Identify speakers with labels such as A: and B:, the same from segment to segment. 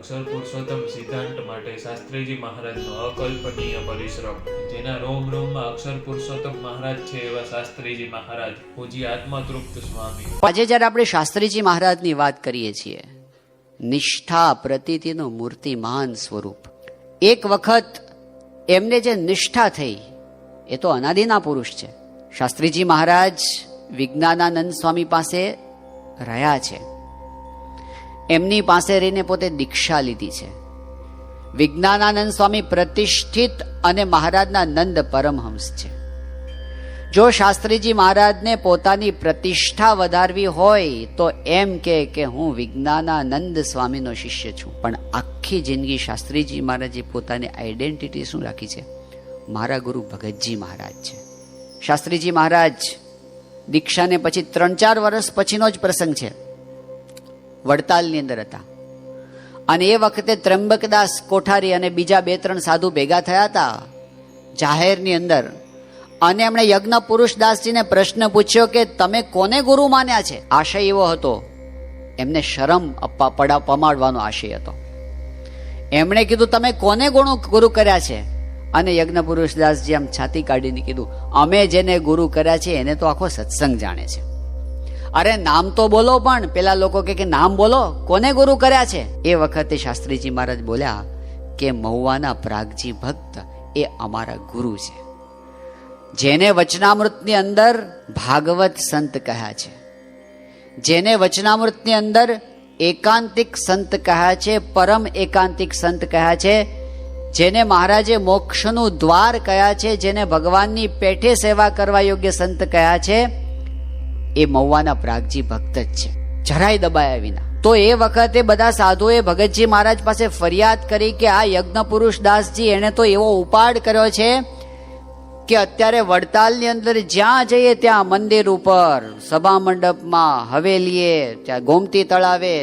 A: અક્ષર પુરુષોત્તમ સિદ્ધાંત માટે શાસ્ત્રીજી મહારાજનો અકલ્પનીય પરિશ્રમ. જેના રોમ રોમમાં અક્ષર પુરુષોત્તમ મહારાજ છે એવા શાસ્ત્રીજી મહારાજ પૂજ્ય આત્મતૃપ્ત સ્વામી.
B: આજે જ્યારે આપણે શાસ્ત્રીજી મહારાજની વાત કરીએ છીએ, નિષ્ઠા પ્રતીતિનું મૂર્તિમાન સ્વરૂપ. એક વખત એમને જે નિષ્ઠા થઈ એ તો અનાદિના પુરુષ છે. શાસ્ત્રીજી મહારાજ વિજ્ઞાનાનંદ સ્વામી પાસે રહ્યા છે, એમની પાસે રહીને પોતે દીક્ષા લીધી છે. વિજ્ઞાનાનંદ સ્વામી પ્રતિષ્ઠિત અને મહારાજના નંદ પરમહંસ છે. જો શાસ્ત્રીજી મહારાજને પોતાની પ્રતિષ્ઠા વધારવી હોય તો એમ કે હું વિજ્ઞાનાનંદ સ્વામીનો શિષ્ય છું. પણ આખી જિંદગી શાસ્ત્રીજી મહારાજે પોતાની આઈડેન્ટિટી શું રાખી છે? મારા ગુરુ ભગતજી મહારાજ છે. શાસ્ત્રીજી મહારાજ દીક્ષાને પછી 3-4 વર્ષ પછીનો જ પ્રસંગ છે. વડતાલની અંદર હતા અને એ વખતે ત્રંબકદાસ કોઠારી અને બીજા 2-3 સાધુ ભેગા થયા હતા જાહેરની અંદર, અને એમણે યજ્ઞ પુરુષદાસજીને પ્રશ્ન પૂછ્યો કે તમે કોને ગુરુ માન્યા છે? આશય એવો હતો, એમને શરમ પમાડવાનો આશય હતો. એમણે કીધું તમે કોને ગુરુ કર્યા છે? અને યજ્ઞ પુરુષદાસજી આમ છાતી કાઢીને કીધું અમે જેને ગુરુ કર્યા છે એને તો આખો સત્સંગ જાણે છે. અરે નામ તો બોલો. પણ પેલા લોકો કે નામ બોલો, કોને ગુરુ કર્યા છે? એ વખતે શાસ્ત્રીજી મહારાજ બોલ્યા કે મહુવાના પ્રાગજી ભક્ત એ અમારા ગુરુ છે, જેને વચનામૃતની અંદર ભાગવત સંત કહ્યા છે, જેને વચનામૃતની અંદર એકાંતિક સંત કહ્યા છે, પરમ એકાંતિક સંત કહ્યા છે, જેને મહારાજે મોક્ષનું દ્વાર કહ્યા છે, જેને ભગવાનની પેઠે સેવા કરવા યોગ્ય સંત કહ્યા છે, એ મહુવાના પ્રાગજી ભક્ત જ છે, જરાય દબાયા વિના. તો એ વખતે બધા સાધુએ ભગતજી મહારાજ પાસે ફરિયાદ કરી કે આ યજ્ઞ પુરુષદાસજી એને તો એવો ઉપાડ કર્યો છે કે અત્યારે વડતાલની અંદર જ્યાં જઈએ ત્યાં મંદિર ઉપર, સભા મંડપમાં, હવેલીએ, ત્યાં ગોમતી તળાવે,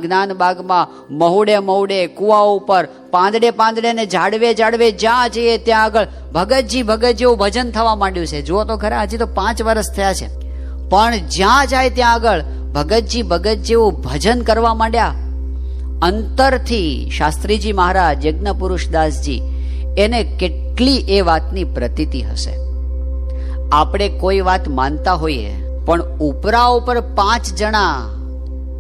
B: જ્ઞાન બાગમાં, મહુડે કુવા ઉપર, પાંદડે ને ઝાડવે જ્યાં જઈએ ત્યાં આગળ ભગતજી એવું ભજન થવા માંડ્યું છે. જુઓ તો ખરા, હજી તો 5 વર્ષ થયા છે, પણ જ્યાં જાય ત્યાં આગળ ભગતજી જેવું ભજન કરવા માંડ્યા. અંતરથી શાસ્ત્રીજી મહારાજ યજ્ઞ પુરુષદાસજી એને કેટલી એ વાતની પ્રતીતિ હશે. આપણે કોઈ વાત માનતા હોઈએ પણ ઉપરા ઉપર 5 જણા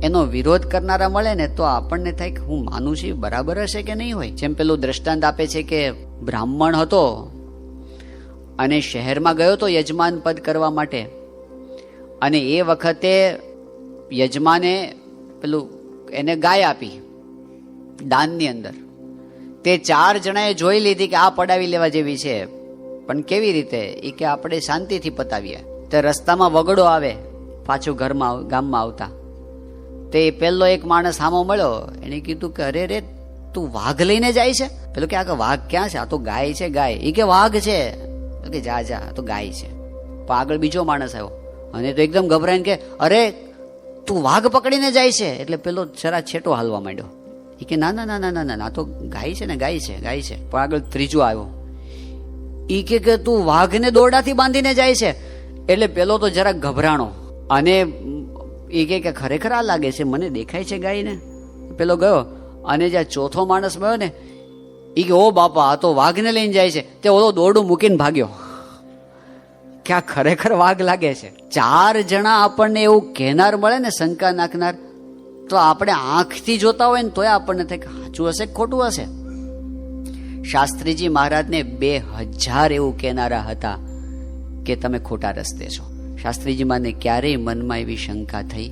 B: એનો વિરોધ કરનારા મળે ને તો આપણને થાય કે હું માનું છું બરાબર હશે કે નહીં હોય. જેમ પેલું દ્રષ્ટાંત આપે છે કે બ્રાહ્મણ હતો અને શહેરમાં ગયો તો યજમાન પદ કરવા માટે, અને એ વખતે યજમાને પેલું એને ગાય આપી દાનની અંદર. તે 4 જણાએ જોઈ લીધી કે આ પડાવી લેવા જેવી છે, પણ કેવી રીતે? એ કે આપણે શાંતિથી પતાવીએ. તે રસ્તામાં વગડો આવે પાછું ગામમાં આવતા, તે પેલો એક માણસ સામો મળ્યો, એને કીધું કે અરે રે તું વાઘ લઈને જાય છે? પેલો કે આ વાઘ ક્યાં છે? આ તો ગાય છે. ગાય? એ કે વાઘ છે. કે જા તો ગાય છે. પણ આગળ બીજો માણસ આવ્યો અને તો એકદમ ગભરાઈને કે અરે તું વાઘ પકડીને જાય છે? એટલે પેલો જરા છેટો હાલવા માંડ્યો. એ કે ના તો ગાય છે ને, ગાય છે. પણ આગળ ત્રીજો આવ્યો, એ કે તું વાઘને દોરડાથી બાંધીને જાય છે? એટલે પેલો તો જરા ગભરાણો અને એ કે ખરેખર આ લાગે છે, મને દેખાય છે ગાયને. પેલો ગયો અને જ્યાં ચોથો માણસ મળ્યો ને, એ કે ઓ બાપા આ તો વાઘને લઈને જાય છે. તે ઓલો દોરડું મૂકીને ભાગ્યો કે આ ખરેખર વાઘ લાગે છે. 4 જણા આપણને એવું કહેનાર મળે ને, શંકા નાખનાર, તો આપણે આંખથી જોતા હોય ને તોય આપણને થાય કે સાચું હશે ખોટું હશે. શાસ્ત્રીજી મહારાજને 2000 એવું કહેનારા હતા કે તમે ખોટા રસ્તે છો. શાસ્ત્રીજી મહારાજને ક્યારેય મનમાં એવી શંકા થઈ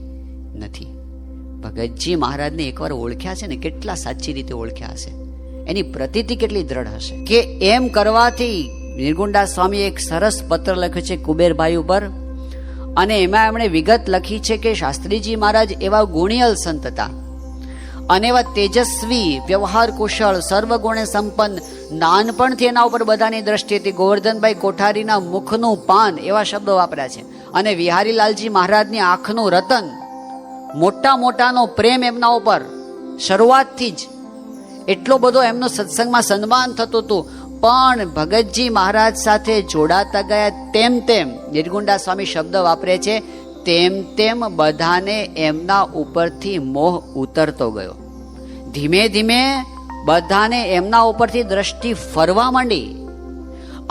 B: નથી. ભગતજી મહારાજને એકવાર ઓળખ્યા છે ને, કેટલા સાચી રીતે ઓળખ્યા હશે, એની પ્રતીતિ કેટલી દ્રઢ હશે કે એમ કરવાથી. નિર્ગુણદાસ સ્વામી એક સરસ પત્ર લખ્યો છે કુબેરભાઈ ઉપર, અને એમાં એમણે વિગત લખી છે કે શાસ્ત્રીજી મહારાજ એવા ગુણિયલ સંત હતા અને એવા તેજસ્વી, વ્યવહાર કુશળ, સર્વગુણે સંપન્ન. નાનપણથી એના ઉપર બધાની દ્રષ્ટિ હતી. ગોવર્ધનભાઈ કોઠારીના મુખનું પાન એવા શબ્દો વાપર્યા છે. અને વિહારીલાલજી મહારાજની આંખનું રતન, મોટાનો પ્રેમ એમના ઉપર શરૂઆતથી જ. એટલો બધો એમનો સત્સંગમાં સન્માન થતું હતું. પણ ભગતજી મહારાજ સાથે જોડાતા ગયા તેમ નિર્ગુણદાસ સ્વામી શબ્દ વાપરે છે, તેમ બધાને એમના ઉપરથી મોહ ઉતરતો ગયો. ધીમે ધીમે બધાને એમના ઉપરથી દ્રષ્ટિ ફરવા માંડી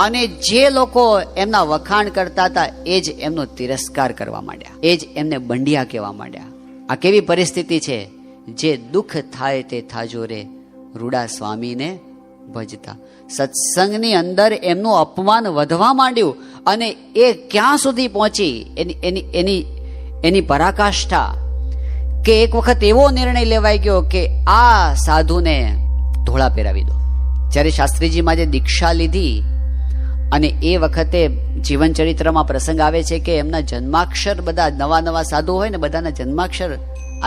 B: અને જે લોકો એમના વખાણ કરતા હતા એ જ એમનો તિરસ્કાર કરવા માંડ્યા, એ જ એમને બંડિયા કહેવા માંડ્યા. આ કેવી પરિસ્થિતિ છે? જે દુઃખ થાય તે થાજો રે, રૂડા સ્વામીને ભજતા. સત્સંગની અંદર એમનું અપમાન વધવા માંડ્યું અને એ ક્યાં સુધી પહોંચી એની પરાકાષ્ઠા કે એક વખત એવો નિર્ણય લેવાઈ ગયો કે આ સાધુને ધોળા પહેરાવી દો. જ્યારે શાસ્ત્રીજીમાં જે દીક્ષા લીધી અને એ વખતે જીવન ચરિત્રમાં પ્રસંગ આવે છે કે એમના જન્માક્ષર, બધા નવા નવા સાધુ હોય ને બધાના જન્માક્ષર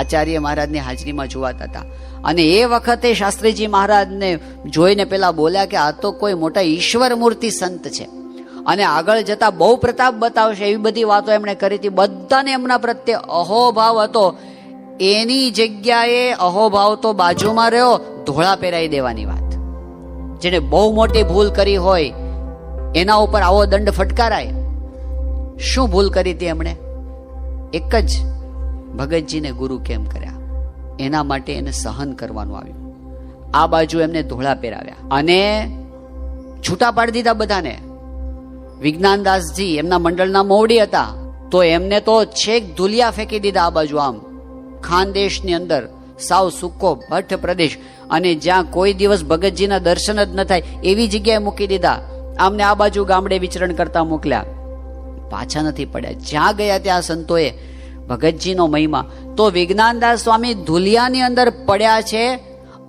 B: આચાર્ય મહારાજની હાજરીમાં જોવાતા હતા. અને એ વખતે શાસ્ત્રીજી મહારાજને જોઈને પેલા બોલ્યા કે આ તો કોઈ મોટા ઈશ્વર મૂર્તિ સંત છે અને આગળ જતા બહુ પ્રતાપ બતાવશે, એવી બધી વાતો એમણે કરી હતી. બધાને એમના પ્રત્યે અહોભાવ હતો. એની જગ્યાએ અહોભાવ તો બાજુમાં રહ્યો, ધોળા પહેરાઈ દેવાની વાત. જેને બહુ મોટી ભૂલ કરી હોય એના ઉપર આવો દંડ ફટકારાય. શું ભૂલ કરી હતી એમણે? એક જ, ભગતજીને ગુરુ કેમ કર્યા, એના માટે એને સહન કરવાનું આવ્યું. આ બાજુ એમને ધોળા પહેરાવ્યા અને છૂટા પાડી દીધા બધાને. વિજ્ઞાનદાસજી એમના મંડળના મોવડી હતા તો એમને તો છેક ધુલિયા ફેંકી દીધા આ બાજુ, આમ ખાનદેશની અંદર સાવ સૂકો ભટ્ટ પ્રદેશ, અને જ્યાં કોઈ દિવસ ભગતજીના દર્શન જ ન થાય એવી જગ્યાએ મૂકી દીધા. આમને આ બાજુ ગામડે વિચરણ કરતા મોકલ્યા, પાછા નથી પડ્યા. જ્યાં ગયા ત્યાં સંતોએ ભગતજીનો મહિમા. તો વિજ્ઞાનદાસ સ્વામી ધુલિયાની અંદર પડ્યા છે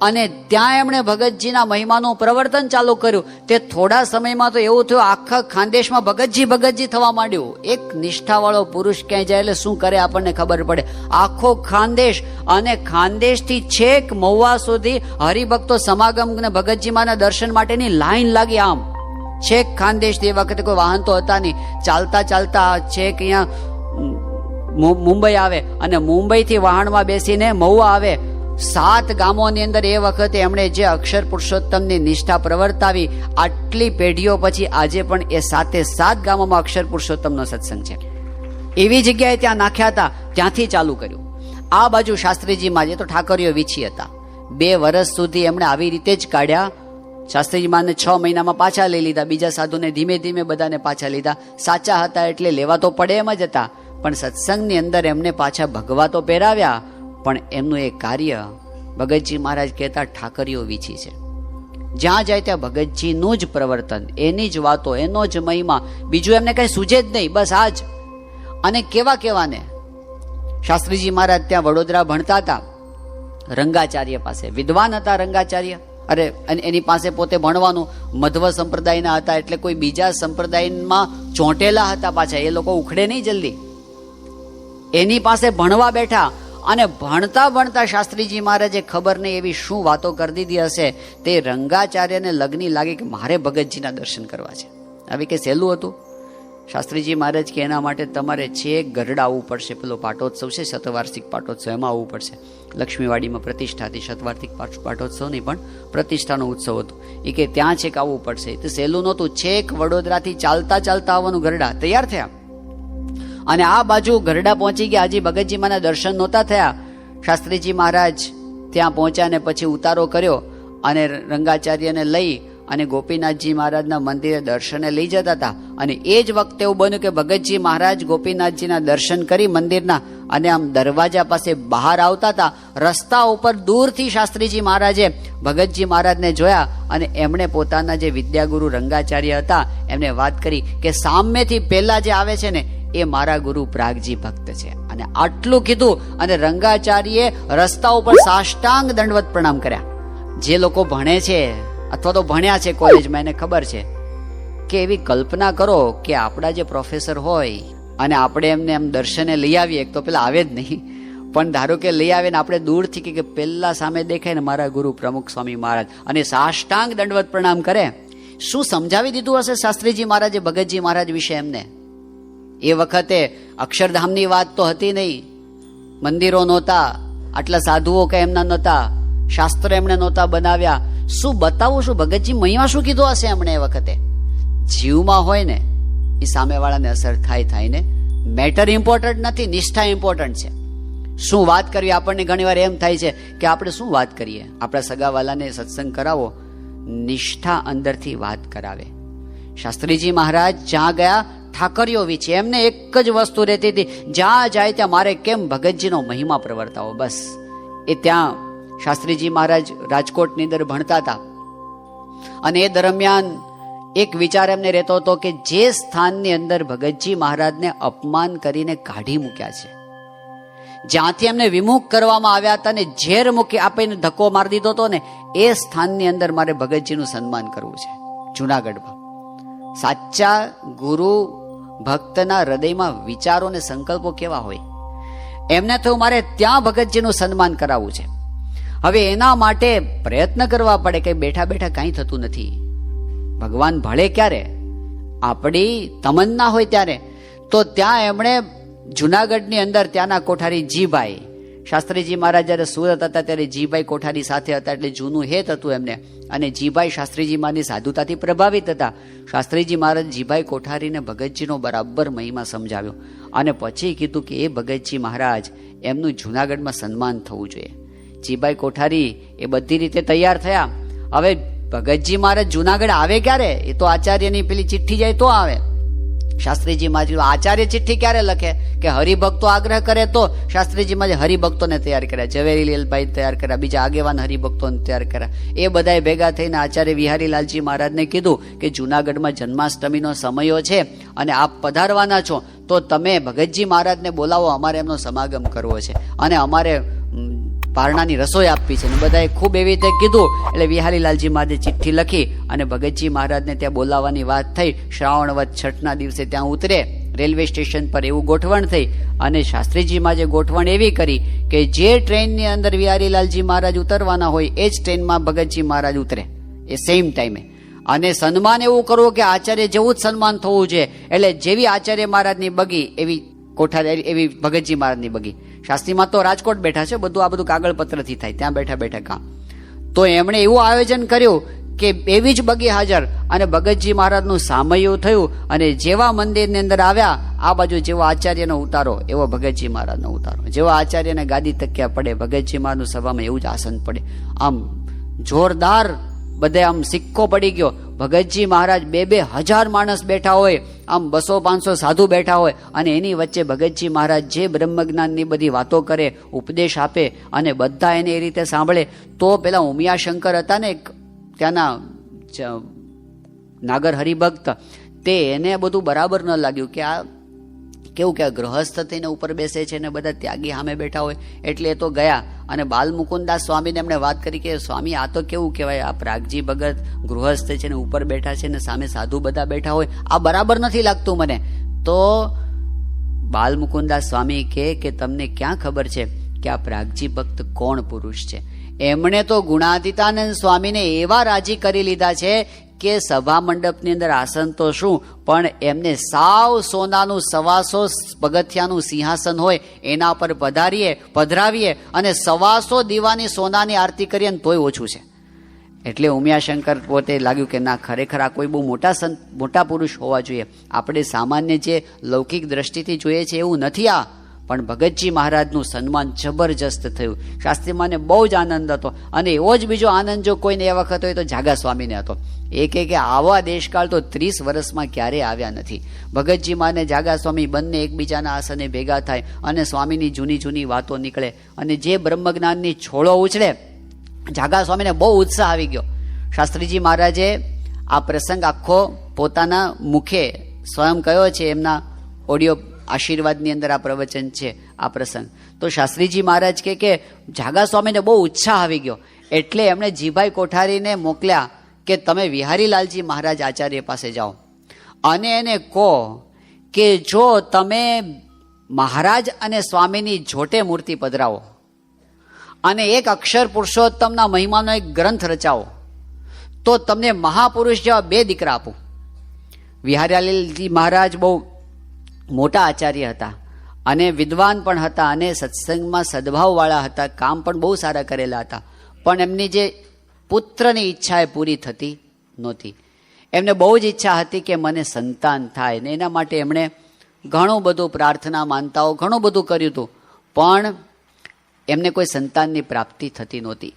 B: અને ત્યાં એમણે ભગતજીના મહિમાનું પ્રવર્તન ચાલુ કર્યું. તે થોડા સમયમાં તો એવું થયું આખા ખાનદેશમાં ભગતજી થવા માંડ્યું. એક નિષ્ઠાવાળો પુરુષ ક્યાંય જાય એટલે શું કરે આપણને ખબર પડે. આખો ખાનદેશ, અને ખાનદેશથી છેક મહુવા સુધી હરિભક્તો સમાગમ ને ભગતજીમાના દર્શન માટેની લાઈન લાગી. આમ છેક ખાનદેશ, તે વખતે કોઈ વાહન તો હતા નહીં, ચાલતા ચાલતા છેક અહીંયા મુંબઈ આવે અને મુંબઈથી વાહનમાં બેસીને મહુવા આવે. 7 ગામોની અંદર એ વખતે એમણે જે અક્ષર પુરુષોત્તમની નિષ્ઠા પ્રવર્તાવી, આટલી પેઢીઓ પછી આજે પણ એ 7 ગામોમાં અક્ષર પુરુષોત્તમનો સત્સંગ છે. એવી જગ્યાએ ત્યાં નાખ્યા હતા, ત્યાંથી ચાલુ કર્યું. આ બાજુ શાસ્ત્રીજીમાં જે તો ઠાકરીઓ વીછી હતા, 2 વર્ષ સુધી એમણે આવી રીતે જ કાઢ્યા. શાસ્ત્રીજીમાને 6 મહિનામાં પાછા લઈ લીધા, બીજા સાધુને ધીમે ધીમે બધાને પાછા લીધા. સાચા હતા એટલે લેવા તો પડે એમ જ હતા, પણ સત્સંગની અંદર એમને પાછા ભગવા તો પહેરાવ્યા. પણ એમનું એ કાર્ય ભગતજી મહારાજ કહેતા ઠાકરીઓ વીછી છે. જ્યાં જાય ત્યાં ભગતજીનું જ પ્રવર્તન, એની જ વાતો, એનો જ મહિમા, બીજું એમને કઈ સૂજે જ નહીં, બસ આ જ. અને કેવા ને શાસ્ત્રીજી મહારાજ ત્યાં વડોદરા ભણતા હતા, રંગાચાર્ય પાસે વિદ્વાન હતા. રંગાચાર્ય એની પાસે પોતે ભણવાનું મધ્વ સંપ્રદાયના હતા, એટલે કોઈ બીજા સંપ્રદાયમાં ચોંટેલા હતા પાછા, એ લોકો ઉખડે નહીં જલ્દી. એની પાસે ભણવા બેઠા અને ભણતા ભણતા શાસ્ત્રીજી મહારાજે ખબર નહીં એવી શું વાતો કરી દીધી હશે, તે રંગાચાર્યને લગ્ની લાગી કે મારે ભગતજીના દર્શન કરવા છે. આવી કે સહેલું હતું? શાસ્ત્રીજી મહારાજ કે એના માટે તમારે છેક ગરડા આવવું પડશે. પેલો પાટોત્સવ છે, શતવાર્ષિક પાટોત્સવ, એમાં આવવું પડશે. લક્ષ્મીવાડીમાં પ્રતિષ્ઠાથી શતવાર્ષિક પાટોત્સવ નહીં પણ પ્રતિષ્ઠાનો ઉત્સવ હતો. એ કે ત્યાં છેક આવવું પડશે. તો સહેલું નહોતું. છેક વડોદરાથી ચાલતા આવવાનું. ગરડા તૈયાર થયા અને આ બાજુ ગરડા પહોંચી ગયા. હજી ભગતજીમાના દર્શન નહોતા થયા. શાસ્ત્રીજી મહારાજ ત્યાં પહોંચ્યા ને પછી ઉતારો કર્યો અને રંગાચાર્યને લઈ અને ગોપીનાથજી મહારાજના મંદિરે દર્શને લઈ જતા હતા. અને એ જ વખતે એવું બન્યું કે ભગતજી મહારાજ ગોપીનાથજીના દર્શન કરી મંદિરના અને આમ દરવાજા પાસે બહાર આવતા હતા. રસ્તા ઉપર દૂરથી શાસ્ત્રીજી મહારાજે ભગતજી મહારાજને જોયા અને એમણે પોતાના જે વિદ્યાગુરુ રંગાચાર્ય હતા એમને વાત કરી કે સામેથી પહેલા જે આવે છે ને એ મારા ગુરુ પ્રાગજી ભક્ત છે. અને આટલું કીધું અને રંગાચાર્યે રસ્તા ઉપર સાષ્ટાંગ દંડવત પ્રણામ કર્યા. જે લોકો ભણે છે અથવા તો ભણ્યા છે કોલેજમાં એને ખબર છે કે એવી કલ્પના કરો કે આપણા જે પ્રોફેસર હોય અને આપણે એમને એમ દર્શને લઈ આવીએ, એક તો પેલા આવે જ નહીં, પણ ધારો કે લઈ આવે ને આપણે દૂરથી કે પહેલા સામે દેખાય ને મારા ગુરુ પ્રમુખ સ્વામી મહારાજ અને સાષ્ટાંગ દંડવત પ્રણામ કરે. શું સમજાવી દીધું હશે શાસ્ત્રીજી મહારાજે ભગતજી મહારાજ વિશે એમને? એ વખતે અક્ષરધામની વાત તો હતી નહીં, મંદિરો નહોતા, આટલા સાધુઓ કે એમના નહોતા, શાસ્ત્ર એમણે નહોતા બનાવ્યા. શું બતાવું, શું ભગતજી મહિમા શું કીધો હશે એમણે એ વખતે? જીવમાં હોય ને એ સામેવાળાને અસર થાય ને. મેટર ઇમ્પોર્ટન્ટ નથી, નિષ્ઠા ઇમ્પોર્ટન્ટ છે. શું વાત કરવી? આપણને ઘણીવાર એમ થાય છે કે આપણે શું વાત કરીએ. આપણા સગાવાલાને સત્સંગ કરાવો, નિષ્ઠા અંદરથી વાત કરાવે. શાસ્ત્રીજી મહારાજ જ્યાં ગયા ઠાકરીઓ વીછી, એમને એક જ વસ્તુ રહેતી હતી, જ્યાં જાય ત્યાં મારે કેમ ભગતજીનો મહિમા પ્રવર્તાવો. બસ એ ત્યાં શાસ્ત્રીજી મહારાજ રાજકોટની અંદર ભણતા હતા અને એ દરમિયાન એક વિચાર એમને રહેતો હતો કે જે સ્થાનની અંદર ભગતજી મહારાજને અપમાન કરીને કાઢી મૂક્યા છે, જ્યાંથી એમને વિમુખ કરવામાં આવ્યા હતા ને ઝેર મૂકી આપીને ધક્કો મારી દીધો હતો ને, એ સ્થાનની અંદર મારે ભગતજીનું સન્માન કરવું છે. જુનાગઢમાં સાચા ગુરુ ભક્તના હૃદયમાં વિચારો ને સંકલ્પો કેવા હોય, એમને થયું મારે ત્યાં ભગતજીનું સન્માન કરાવવું છે. હવે એના માટે પ્રયત્ન કરવા પડે, કે બેઠા બેઠા કાંઈ થતું નથી. ભગવાન ભળે ક્યારે? આપણી તમન્ના હોય ત્યારે. તો ત્યાં એમણે જુનાગઢની અંદર ત્યાંના કોઠારી જીભાઈ, શાસ્ત્રીજી મહારાજ જ્યારે સુરત હતા ત્યારે જીભાઈ કોઠારી સાથે હતા, એટલે જૂનું હેત હતું એમને. અને જીભાઈ શાસ્ત્રીજી મહારાજની સાધુતાથી પ્રભાવિત હતા. શાસ્ત્રીજી મહારાજ જીભાઈ કોઠારીને ભગતજીનો બરાબર મહિમા સમજાવ્યો અને પછી કીધું કે એ ભગતજી મહારાજ એમનું જુનાગઢમાં સન્માન થવું જોઈએ. જીભાઈ કોઠારી એ બધી રીતે તૈયાર થયા. હવે ભગતજી મહારાજ જુનાગઢ આવે ક્યારે? એ તો આચાર્યની પેલી ચિઠ્ઠી જાય તો આવે. શાસ્ત્રીજી મહારાજ આચાર્ય ચિઠ્ઠી ક્યારે લખે? કે હરિભક્તો આગ્રહ કરે તો. શાસ્ત્રીજી મહારાજ હરિભક્તોને તૈયાર કર્યા, ઝવેરીલાલભાઈ તૈયાર કર્યા, બીજા આગેવાન હરિભક્તોને તૈયાર કર્યા. એ બધાએ ભેગા થઈને આચાર્ય વિહારીલાલજી મહારાજને કીધું કે જુનાગઢમાં જન્માષ્ટમીનો સમયો છે અને આપ પધારવાના છો, તો તમે ભગતજી મહારાજને બોલાવો, અમારે એમનો સમાગમ કરવો છે અને અમારે પારણાની રસોઈ આપવી છે. ને બધાએ ખૂબ એવી રીતે કીધું. એટલે વિહારીલાલજી મહારાજે ચિઠ્ઠી લખી અને ભગતજી મહારાજને ત્યાં બોલાવવાની વાત થઈ. શ્રાવણવદ છઠના દિવસે ત્યાં ઉતરે રેલવે સ્ટેશન પર, એવું ગોઠવણ થઈ. અને શાસ્ત્રીજી મહારાજે ગોઠવણ એવી કરી કે જે ટ્રેનની અંદર વિહારીલાલજી મહારાજ ઉતરવાના હોય એ જ ટ્રેનમાં ભગતજી મહારાજ ઉતરે એ સેમ ટાઈમે. અને સન્માન એવું કરવું કે આચાર્ય જેવું જ સન્માન થવું જોઈએ. એટલે જેવી આચાર્ય મહારાજની બગી એવી કોઠારી, એવી ભગતજી મહારાજની બગી. શાસ્ત્રીમાં તો રાજકોટ બેઠા છે, બધું આ બધું કાગળપત્રથી થાય, ત્યાં બેઠા બેઠા કામ. તો એમણે એવું આયોજન કર્યું કે એવી જ બગી હાજર અને ભગતજી મહારાજનું સામયું થયું. અને જેવા મંદિરની અંદર આવ્યા, આ બાજુ જેવો આચાર્યનો ઉતારો એવો ભગતજી મહારાજનો ઉતારો. જેવા આચાર્યને ગાદી તક્યા પડે, ભગતજી મહારાજનું સભામાં એવું જ આસન પડે. આમ જોરદાર બધે આમ સિક્કો પડી ગયો. ભગતજી મહારાજ 2,000 માણસ બેઠા હોય, આમ 200-500 સાધુ બેઠા હોય અને એની વચ્ચે ભગતજી મહારાજ જે બ્રહ્મજ્ઞાનની બધી વાતો કરે, ઉપદેશ આપે અને બધા એને એ રીતે સાંભળે. તો પેલા ઉમિયાશંકર હતા ને ત્યાંના નાગર હરિભક્ત, તે એને બધું બરાબર ન લાગ્યું કે આ કેવું કે ગૃહસ્થ થઈને ઉપર બેસે છે ને બધા ત્યાગી સામે બેઠા હોય. એટલે એ તો ગયા અને બાલમુકુદાસ સ્વામીને એમણે વાત કરી કે સ્વામી આ તો કેવું કહેવાય, આ પ્રાગજી ભગત ગૃહસ્થ છે ને ઉપર બેઠા છે ને સામે સાધુ બધા બેઠા હોય, આ બરાબર નથી લાગતું મને. તો બાલમુકુદાસ સ્વામી કે તમને ક્યાં ખબર છે કે આ પ્રાગજી ભક્ત કોણ પુરુષ છે? એમણે તો ગુણાતીતાનંદ સ્વામીને એવા રાજી કરી લીધા છે કે સભા મંડપની અંદર આસન તો શું, પણ એમને સાવ સોનાનું 125 પગથિયાનું સિંહાસન હોય એના પર પધરાવીએ અને 125 દીવાની સોનાની આરતી કરીએ ને તોય ઓછું છે. એટલે ઉમિયાશંકર પોતે લાગ્યું કે ના, ખરેખર આ કોઈ બહુ મોટા પુરુષ હોવા જોઈએ. આપણે સામાન્ય જે લૌકિક દ્રષ્ટિથી જોઈએ છે એવું નથી આ. પણ ભગતજી મહારાજનું સન્માન જબરજસ્ત થયું. શાસ્ત્રીમાને બહુ જ આનંદ હતો. અને એવો જ બીજો આનંદ જો કોઈને એ વખત હોય તો જાગા સ્વામીને હતો. એ કહે કે આવા દેશકાળ તો 30 વર્ષમાં ક્યારેય આવ્યા નથી. ભગતજી મહારાજ અને જાગા સ્વામી બંને એકબીજાના આસને ભેગા થાય અને સ્વામીની જૂની વાતો નીકળે અને જે બ્રહ્મજ્ઞાનની છોડો ઉછળે. જાગા સ્વામીને બહુ ઉત્સાહ આવી ગયો. શાસ્ત્રીજી મહારાજે આ પ્રસંગ આખો પોતાના મુખે સ્વયં કયો છે, એમના ઓડિયો આશીર્વાદની અંદર આ પ્રવચન છે, આ પ્રસંગ. તો શાસ્ત્રીજી મહારાજ કે જાગા સ્વામીને બહુ ઉત્સાહ આવી ગયો. એટલે એમણે જીભાઈ કોઠારીને મોકલ્યા કે તમે વિહારીલાલજી મહારાજ આચાર્ય પાસે જાઓ અને એને કહો કે જો તમે મહારાજ અને સ્વામીની જોટે મૂર્તિ પધરાવો અને એક અક્ષર પુરુષોત્તમના મહિમાનો એક ગ્રંથ રચાવો તો તમને મહાપુરુષ જેવા 2 દીકરા આપું. વિહારીલાલજી મહારાજ બહુ મોટા આચાર્ય હતા અને વિદ્વાન પણ હતા અને સત્સંગમાં સદભાવવાળા હતા, કામ પણ બહુ સારા કરેલા હતા. પણ એમની જે પુત્રની ઈચ્છા એ પૂરી થતી નહોતી. એમને બહુ જ ઈચ્છા હતી કે મને સંતાન થાય ને એના માટે એમણે ઘણું બધું પ્રાર્થના માનતાઓ ઘણું બધું કર્યું હતું. પણ એમને કોઈ સંતાનની પ્રાપ્તિ થતી નહોતી.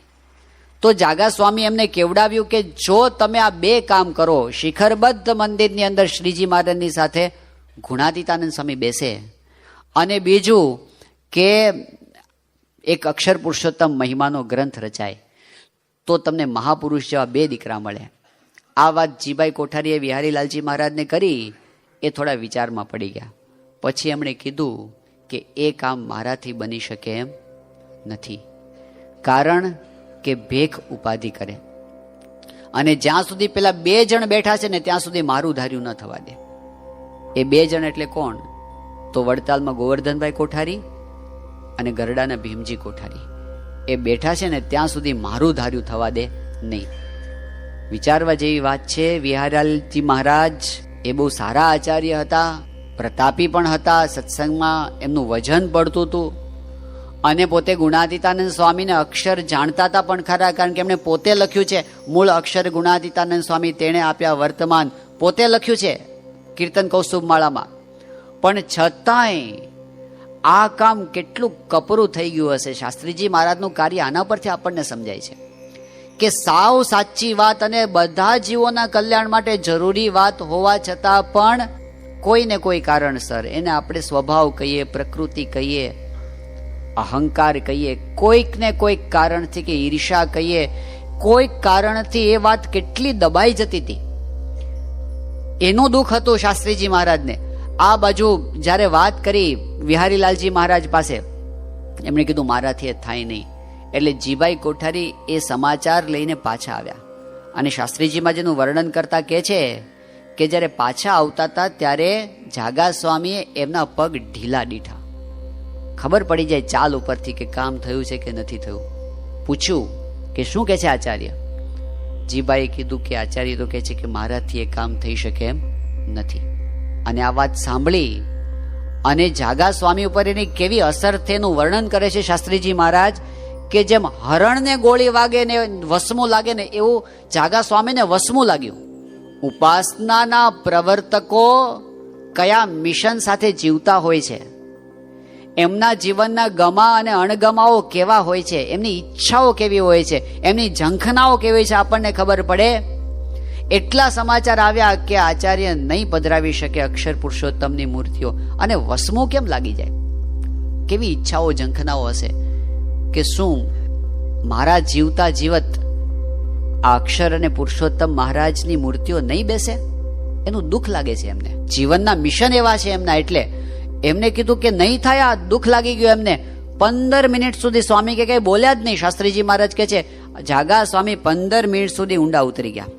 B: તો જાગા સ્વામી એમને કેવડાવ્યું કે જો તમે આ બે કામ કરો, શિખરબદ્ધ મંદિરની અંદર શ્રીજી મહારાજની સાથે ગુણાતીતાનંદ સ્વામી બેસે, અને બીજું કે એક અક્ષર પુરુષોત્તમ મહિમાનો ગ્રંથ રચાય, તો તમને મહાપુરુષ જેવા બે દીકરા મળે. આ વાત જીભાઈ કોઠારીએ વિહારીલાલજી મહારાજને કરી. એ થોડા વિચારમાં પડી ગયા. પછી એમણે કીધું કે એ કામ મારાથી બની શકે એમ નથી, કારણ કે ભેખ ઉપાધિ કરે, અને જ્યાં સુધી પેલા બે જણ બેઠા છે ને ત્યાં સુધી મારું ધાર્યું ન થવા દે. એ બે જણ એટલે કોણ? તો વડતાલમાં ગોવર્ધનભાઈ કોઠારી અને ગરડાના ભીમજી કોઠારી. એ બેઠા છે ને ત્યાં સુધી મારું ધાર્યું થવા દે નહીં. વિચારવા જેવી વાત છે. વિહારીલાલજી મહારાજ એ બહુ સારા આચાર્ય હતા, પ્રતાપી પણ હતા. સત્સંગમાં એમનું વજન પડતું હતું, અને પોતે ગુણાતીતાનંદ સ્વામીને અક્ષર જાણતા હતા પણ ખરા, કારણ કે એમણે પોતે લખ્યું છે મૂળ અક્ષર ગુણાતીતાનંદ સ્વામી તેણે આપ્યા વર્તમાન, પોતે લખ્યું છે કીર્તન કૌસ્તુભ માળામાં. પણ છતાંય આ કામ કેટલું કપરું થઈ ગયું હશે. શાસ્ત્રીજી મહારાજનું કાર્ય આના પરથી આપણને સમજાય છે કે સાવ સાચી વાત અને બધા જીવોના કલ્યાણ માટે જરૂરી વાત હોવા છતાં પણ કોઈને કોઈ કારણસર, એને આપણે સ્વભાવ કહીએ, પ્રકૃતિ કહીએ, અહંકાર કહીએ, કોઈક ને કોઈક કારણથી કે ઈર્ષા કહીએ, કોઈક કારણથી એ વાત કેટલી દબાઈ જતી હતી. એનું દુઃખ હતું શાસ્ત્રીજી મહારાજને. આ બાજુ જ્યારે વાત કરી વિહારીલાલજી મહારાજ પાસે, એમણે કીધું મારાથી એ થાય નહીં. એટલે જીભાઈ કોઠારી એ સમાચાર લઈને પાછા આવ્યા, અને શાસ્ત્રીજીમાં જેનું વર્ણન કરતા કહે છે કે જ્યારે પાછા આવતા હતા ત્યારે જાગા સ્વામીએ એમના પગ ઢીલા દીઠા. ખબર પડી જાય ચાલ ઉપરથી કે કામ થયું છે કે નથી થયું. પૂછ્યું કે શું કહે છે આચાર્ય? જીભાઈએ કીધું કે આચાર્ય તો કહે છે કે મારાથી એ કામ થઈ શકે એમ નથી. અને આ વાત સાંભળી અને જાગા સ્વામી ઉપર એની કેવી અસર તેનું વર્ણન કરે છે શાસ્ત્રીજી મહારાજ, કે જેમ હરણને ગોળી વાગે ને વસમું લાગે ને એવું જાગા સ્વામીને વસમું લાગ્યું. ઉપાસનાના પ્રવર્તકો કયા મિશન સાથે જીવતા હોય છે, એમના જીવનના ગમા અને અણગમાઓ કેવા હોય છે, એમની ઈચ્છાઓ કેવી હોય છે, એમની ઝંખનાઓ કેવી છે, આપણને ખબર પડે. એટલા સમાચાર આવ્યા કે આચાર્ય નહીં પધરાવી શકે અક્ષર પુરુષોત્તમની મૂર્તિઓ, અને વસમું કેમ લાગી જાય? કેવી ઈચ્છાઓ ઝંખનાઓ હશે કે શું મારા જીવતા જીવત આ અક્ષર અને પુરુષોત્તમ મહારાજની મૂર્તિઓ નહીં બેસે? એનું દુઃખ લાગે છે એમને. જીવનના મિશન એવા છે એમના. એટલે એમને કીધું કે નહીં થાય. આ દુઃખ લાગી ગયું એમને. 15 મિનિટ સુધી સ્વામી કે કઈ બોલ્યા જ નહીં. શાસ્ત્રીજી મહારાજ કે છે જાગા સ્વામી 15 મિનિટ સુધી ઊંડા ઉતરી ગયા,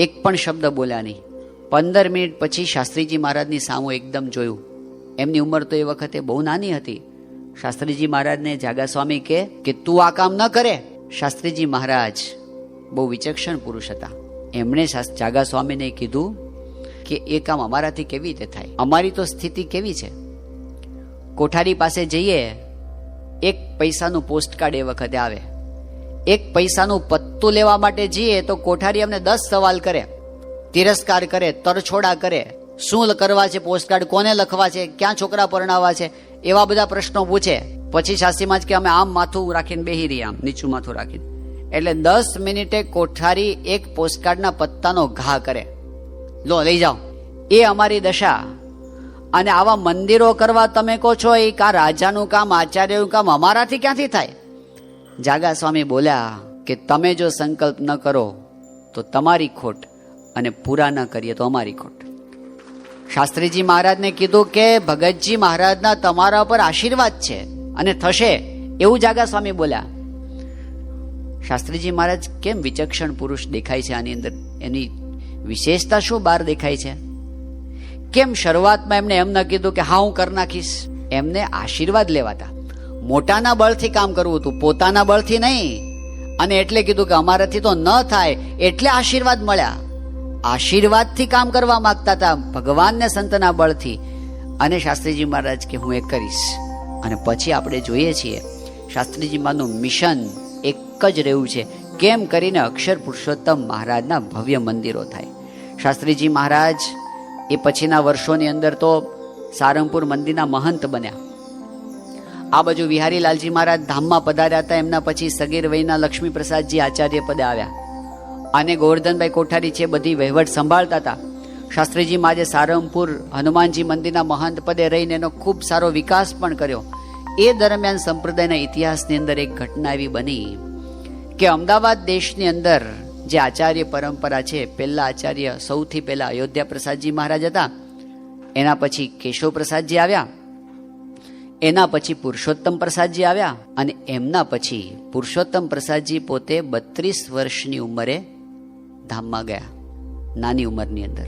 B: એક પણ શબ્દ બોલ્યા નહીં. 15 મિનિટ પછી શાસ્ત્રીજી મહારાજની સામું એકદમ જોયું. એમની ઉંમર તો એ વખતે બહુ નાની હતી. શાસ્ત્રીજી મહારાજને જાગા સ્વામી કે તું આ કામ ન કરે. શાસ્ત્રીજી મહારાજ બહુ વિચક્ષણ પુરુષ હતા. એમણે જાગા સ્વામીને કીધું કે એ કામ અમારાથી કેવી રીતે થાય? અમારી તો સ્થિતિ કેવી છે. કોઠારી પાસે જઈએ, 1 પૈસાનું પોસ્ટકાર્ડ એ વખતે આવે. 1 પૈસાનું પત્તું લેવા માટે જઈએ તો કોઠારી અમને 10 સવાલ કરે, તિરસ્કાર કરે, તરછોડા કરે. શું કરવા છે પોસ્ટકાર્ડ, કોને લખવા છે, ક્યાં છોકરા પરણાવવા છે, એવા બધા પ્રશ્નો પૂછે. પછી શાસ્ત્રીમાં જ કે અમે આમ માથું રાખીને બેહી રહી, આમ નીચું માથું રાખીને. એટલે 10 મિનિટે કોઠારી 1 પોસ્ટકાર્ડના પત્તાનો ઘા કરે, લો લઈ જાઓ. એ અમારી દશા. અને આવા મંદિરો કરવા તમે કહો છો એ કા રાજાનું કામ, આચાર્યનું કામ અમારાથી ક્યાંથી થાય? જાગા સ્વામી બોલ્યા કે તમે જો સંકલ્પ ન કરો તો તમારી ખોટ, અને પૂરા ન કરીએ તો અમારી ખોટ. શાસ્ત્રીજી મહારાજને કીધું કે ભગતજી મહારાજના તમારા પર આશીર્વાદ છે અને થશે, એવું જાગા સ્વામી બોલ્યા. શાસ્ત્રીજી મહારાજ કેમ વિચક્ષણ પુરુષ દેખાય છે આની અંદર? એની વિશેષતા શું બહાર દેખાય છે? કેમ શરૂઆતમાં એમને એમ ન કીધું કે હા હું કરી નાખીશ? એમને આશીર્વાદ લેવાતા. મોટાના બળથી કામ કરવું હતું, પોતાના બળથી નહીં. અને એટલે કીધું કે અમારાથી તો ન થાય, એટલે આશીર્વાદ મળ્યા. આશીર્વાદથી કામ કરવા માંગતા હતા, ભગવાનને સંતના બળથી. અને શાસ્ત્રીજી મહારાજ કે હું એ કરીશ. અને પછી આપણે જોઈએ છીએ શાસ્ત્રીજી મહારાજનું મિશન એક જ રહ્યું છે, કેમ કરીને અક્ષર પુરુષોત્તમ મહારાજના ભવ્ય મંદિરો થાય. શાસ્ત્રીજી મહારાજ એ પછીના વર્ષોની અંદર તો સારંગપુર મંદિરના મહંત બન્યા. આ બાજુ વિહારી લાલજી મહારાજ ધામમાં પધાર્યા હતા. એમના પછી સગીર વયના લક્ષ્મી પ્રસાદજી આચાર્ય પદે આવ્યા અને ગોવર્ધનભાઈ કોઠારી છે બધી વહીવટ સંભાળતા હતા. શાસ્ત્રીજી મહારાજે સારંગપુર હનુમાનજી મંદિરના મહંત પદે રહીને એનો ખૂબ સારો વિકાસ પણ કર્યો. એ દરમિયાન સંપ્રદાયના ઇતિહાસની અંદર એક ઘટના એવી બની કે અમદાવાદ દેશની અંદર જે આચાર્ય પરંપરા છે, પહેલા આચાર્ય સૌથી પહેલા અયોધ્યા પ્રસાદજી મહારાજ હતા. એના પછી કેશવ પ્રસાદજી આવ્યા, એના પછી પુરુષોત્તમ પ્રસાદજી આવ્યા અને એમના પછી પુરુષોત્તમ પ્રસાદજી પોતે 32 વર્ષની ઉંમરે ધામમાં ગયા, નાની ઉંમરની અંદર.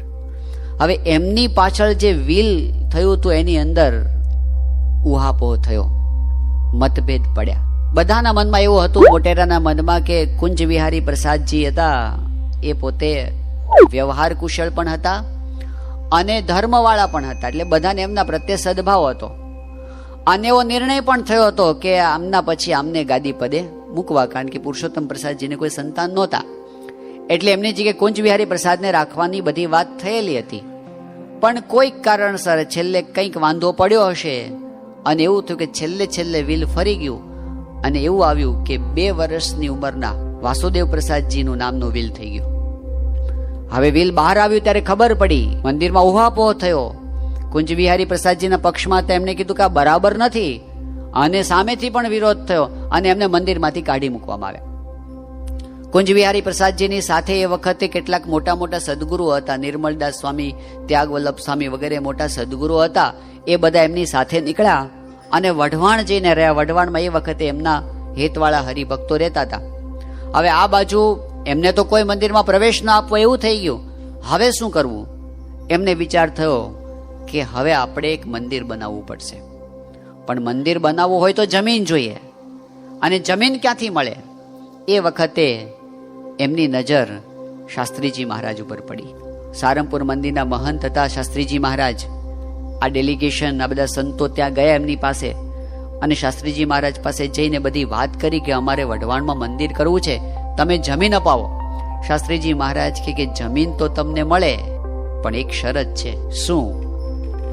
B: હવે એમની પાછળ જે વિલ થયું હતું એની અંદર ઉહાપોહ થયો, મતભેદ પડ્યા. બધાના મનમાં એવું હતું, મોટેરાના મનમાં, કે કુંજ વિહારી પ્રસાદજી હતા એ પોતે વ્યવહાર કુશળ પણ હતા અને ધર્મવાળા પણ હતા, એટલે બધાને એમના પ્રત્યે સદભાવ હતો. અને એવો નિર્ણય પણ થયો હતો કે આમના પછી આમને ગાદી પદે મૂકવા, કારણ કે પુરુષોત્તમ પ્રસાદજીને કોઈ સંતાન નહોતા. એટલે એમની જગ્યાએ કુંજ વિહારી પ્રસાદને રાખવાની બધી વાત થયેલી હતી. પણ કોઈક કારણસર છેલ્લે કંઈક વાંધો પડ્યો હશે અને એવું થયું કે છેલ્લે વિલ ફરી ગયું અને એવું આવ્યું કે 2 વર્ષની ઉંમરના વાસુદેવ પ્રસાદજીનું નામનું વિલ થઈ ગયું. હવે વિલ બહાર આવ્યું ત્યારે ખબર પડી, મંદિરમાં ઉહાપોહ થયો. કુંજ વિહારી પ્રસાદજીના પક્ષમાં એમને કીધું કે આ બરાબર નથી અને સામેથી પણ વિરોધ થયો અને એમને મંદિરમાંથી કાઢી મૂકવામાં આવ્યા. કુંજ વિહારી પ્રસાદજીની સાથે એ વખતે કેટલાક મોટા સદગુરુ હતા, નિર્મલદાસ સ્વામી, ત્યાગવલ્લભ સ્વામી વગેરે મોટા સદગુરુ હતા. એ બધા એમની સાથે નીકળ્યા અને વઢવાણ જઈને રહ્યા. વઢવાણમાં એ વખતે એમના હેતવાળા હરિભક્તો રહેતા હતા. હવે આ બાજુ એમને તો કોઈ મંદિરમાં પ્રવેશ ન આપવો એવું થઈ ગયું. હવે શું કરવું? એમને વિચાર થયો કે હવે આપણે એક મંદિર બનાવવું પડશે. પણ મંદિર બનાવવું હોય તો જમીન જોઈએ, અને જમીન ક્યાંથી મળે? એ વખતે એમની નજર શાસ્ત્રીજી મહારાજ ઉપર પડી. સારંગપુર મંદિરના મહંત હતા શાસ્ત્રીજી મહારાજ. આ ડેલિગેશન, આ બધા સંતો ત્યાં ગયા એમની પાસે અને શાસ્ત્રીજી મહારાજ પાસે જઈને બધી વાત કરી કે અમારે વઢવાણમાં મંદિર કરવું છે, તમે જમીન અપાવો. શાસ્ત્રીજી મહારાજ કે જમીન તો તમને મળે, પણ એક શરત છે. શું?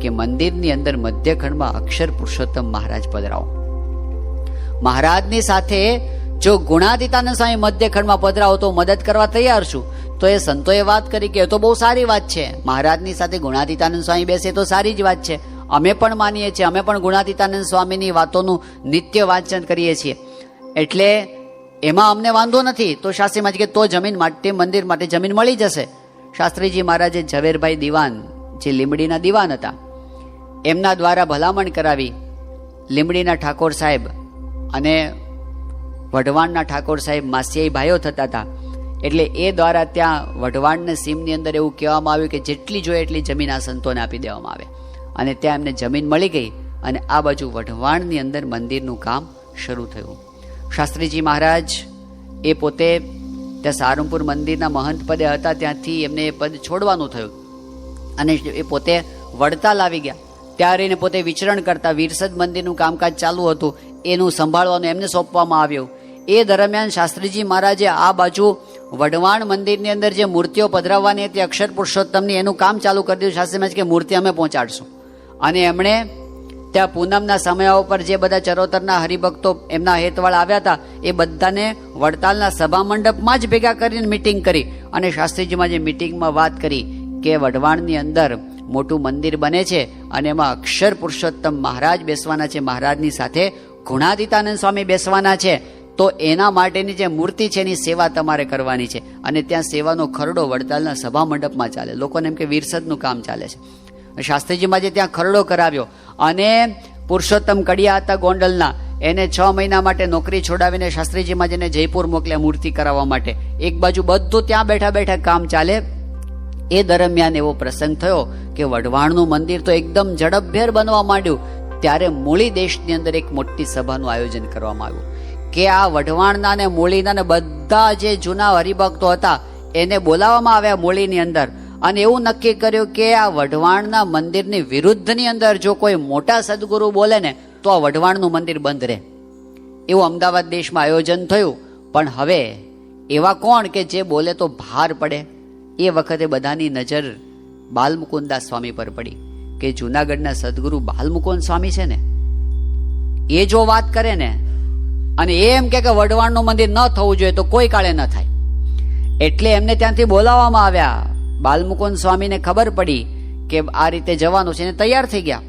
B: કે મંદિરની અંદર મધ્યખંડમાં અક્ષર પુરુષોત્તમ મહારાજ પધરાવો. મહારાજની સાથે જો ગુણાતીતાનંદ સ્વામી મધ્યખંડમાં પધરાવો તો મદદ કરવા તૈયાર છું. તો એ સંતોએ વાત કરી કે તો બહુ સારી વાત છે, મહારાજની સાથે ગુણાતીતાનંદ સ્વામી બેસે તો સારી જ વાત છે, અમે પણ માનીએ છીએ, અમે પણ ગુણાતીતાનંદ સ્વામીની વાતોનું નિત્ય વાંચન કરીએ છીએ, એટલે એમાં અમને વાંધો નથી. તો શાસ્ત્રીમાં કે તો જમીન માટે, મંદિર માટે જમીન મળી જશે. શાસ્ત્રીજી મહારાજે ઝવેરભાઈ દિવાન, જે લીંબડીના દિવાન હતા, એમના દ્વારા ભલામણ કરાવી. લીંબડીના ઠાકોર સાહેબ અને વઢવાણના ઠાકોર સાહેબ માસિયાઈ ભાઈઓ થતા હતા, એટલે એ દ્વારા ત્યાં વઢવાણને સીમની અંદર એવું કહેવામાં આવ્યું કે જેટલી જોઈએ એટલી જમીન આ સંતોને આપી દેવામાં આવે. અને ત્યાં એમને જમીન મળી ગઈ અને આ બાજુ વઢવાણની અંદર મંદિરનું કામ શરૂ થયું. શાસ્ત્રીજી મહારાજ એ પોતે ત્યાં સારંગપુર મંદિરના મહંત પદે હતા, ત્યાંથી એમને એ પદ છોડવાનું થયું અને એ પોતે વડતાલ આવી ગયા. ત્યારે એને પોતે વિચરણ કરતા વીરસદ મંદિરનું કામકાજ ચાલુ હતું, એનું સંભાળવાનું એમને સોંપવામાં આવ્યું. એ દરમિયાન શાસ્ત્રીજી મહારાજે આ બાજુ વઢવાણ મંદિરની અંદર જે મૂર્તિઓ પધરાવવાની હતી અક્ષર પુરુષોત્તમની, એનું કામ ચાલુ કરી દીધું. શાસ્ત્રી મહારાજ કે મૂર્તિ અમે પહોંચાડશું. અને એમણે ત્યાં પૂનમના સમયાઓ પર જે બધા ચરોતરના હરિભક્તો એમના હેતવાળા આવ્યા હતા એ બધાને વડતાલના સભા મંડપમાં જ ભેગા કરીને મિટિંગ કરી અને શાસ્ત્રીજીમાં જે મિટિંગમાં વાત કરી કે વઢવાણની અંદર મોટું મંદિર બને છે અને એમાં અક્ષર પુરુષોત્તમ મહારાજ બેસવાના છે, મહારાજની સાથે ગુણાતીતાનંદ સ્વામી બેસવાના છે, તો એના માટેની જે મૂર્તિ છે એની સેવા તમારે કરવાની છે. અને ત્યાં સેવાનો ખરડો વડતાલના સભા મંડપમાં ચાલે, લોકોને એમ કે વીરસદનું કામ ચાલે છે. શાસ્ત્રીજીમાં જે ત્યાં ખરડો કરાવ્યો અને પુરુષોત્તમ કડિયા હતા ગોંડલના, એને 6 મહિના માટે નોકરી છોડાવીને શાસ્ત્રીજીમાં જેને જયપુર મોકલ્યા મૂર્તિ કરાવવા માટે. એક બાજુ બધું ત્યાં બેઠા બેઠા કામ ચાલે. એ દરમિયાન એવો પ્રસંગ થયો કે વઢવાણનું મંદિર તો એકદમ ઝડપભેર બનવા માંડ્યું. ત્યારે મૂળી દેશની અંદર એક મોટી સભાનું આયોજન કરવામાં આવ્યું કે આ વઢવાણના ને મૂળીના ને બધા જે જૂના હરિભક્તો હતા એને બોલાવવામાં આવ્યા મૂળીની અંદર, અને એવું નક્કી કર્યું કે આ વઢવાણના મંદિરની વિરુદ્ધની અંદર જો કોઈ મોટા સદગુરુ બોલે ને તો આ વઢવાણનું મંદિર બંધ રહે. એવું અમદાવાદ દેશમાં આયોજન થયું. પણ હવે એવા કોણ કે જે બોલે તો ભાર પડે? એ વખતે બધાની નજર બાલમુકુદાસ સ્વામી પર પડી કે જૂનાગઢના સદગુરુ બાલમુકુંદ સ્વામી છે ને, એ જો વાત કરે ને અને એ એમ કે વઢવાણનું મંદિર ન થવું જોઈએ તો કોઈ કાળે ન થાય. એટલે એમને ત્યાંથી બોલાવવામાં આવ્યા. બાલમુકુંદ સ્વામીને ખબર પડી કે આ રીતે જવાનું છે, એને તૈયાર થઈ ગયા.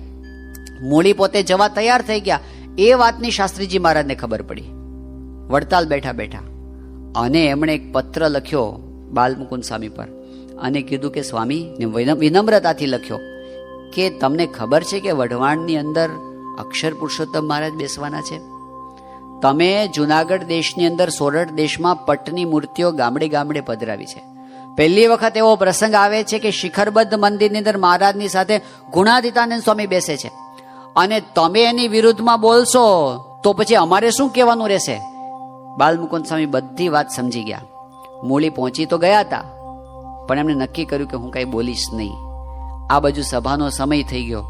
B: મૂળી પોતે જવા તૈયાર થઈ ગયા. એ વાતની શાસ્ત્રીજી મહારાજને ખબર પડી વડતાલ બેઠા બેઠા, અને એમણે એક પત્ર લખ્યો બાલમુકુંદ સ્વામી પર અને કીધું કે સ્વામી, વિનમ્રતાથી લખ્યો કે તમને ખબર છે કે વઢવાણની અંદર અક્ષર પુરુષોત્તમ મહારાજ બેસવાના છે? તમે જુનાગઢ દેશની અંદર સોરઠ દેશમાં પટની મૂર્તિઓ ગામડે ગામડે પધરાવી છે. પહેલી વખત એવો પ્રસંગ આવે છે કે શિખરબદ્ધ મંદિરની અંદર મહારાજની સાથે ગુણાતીતાનંદ સ્વામી બેસે છે, અને તમે એની વિરુદ્ધમાં બોલશો તો પછી અમારે શું કહેવાનું રહેશે? બાલમુકુંદ સ્વામી બધી વાત સમજી ગયા. મૂળી પહોંચી તો ગયા હતા, પણ એમણે નક્કી કર્યું કે હું કઈ બોલીશ નહીં. આ બાજુ સભાનો સમય થઈ ગયો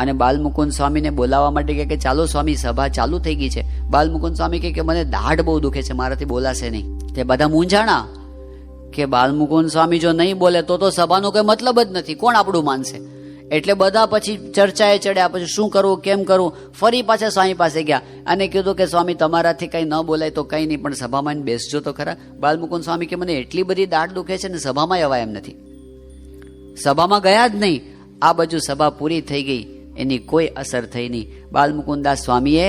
B: અને બાલમુકુંદ સ્વામીને બોલાવવા માટે કહે કે ચાલો સ્વામી, સભા ચાલુ થઈ ગઈ છે. બાલમુકુંદ સ્વામી કહે કે મને દાઢ બહુ દુખે છે, મારાથી બોલાશે નહીં. તે બધા મૂંઝાણા કે બાલમુકુંદ સ્વામી જો નહીં બોલે તો સભાનો કોઈ મતલબ જ નથી, કોણ આપણું માનશે? એટલે બધા પછી ચર્ચાએ ચડ્યા. પછી શું કરવું, કેમ કરવું? ફરી પાછા સ્વામી પાસે ગયા અને કીધું કે સ્વામી, તમારાથી કંઈ ન બોલાય તો કંઈ નહીં, પણ સભામાં બેસજો તો ખરા. બાલમુકુંદ સ્વામી કે મને એટલી બધી દાઢ દુખે છે ને સભામાં અવાય એમ નથી. સભામાં ગયા જ નહીં. આ બાજુ સભા પૂરી થઈ ગઈ, એની કોઈ અસર થઈ નહીં. બાલમુકુંદાસ સ્વામીએ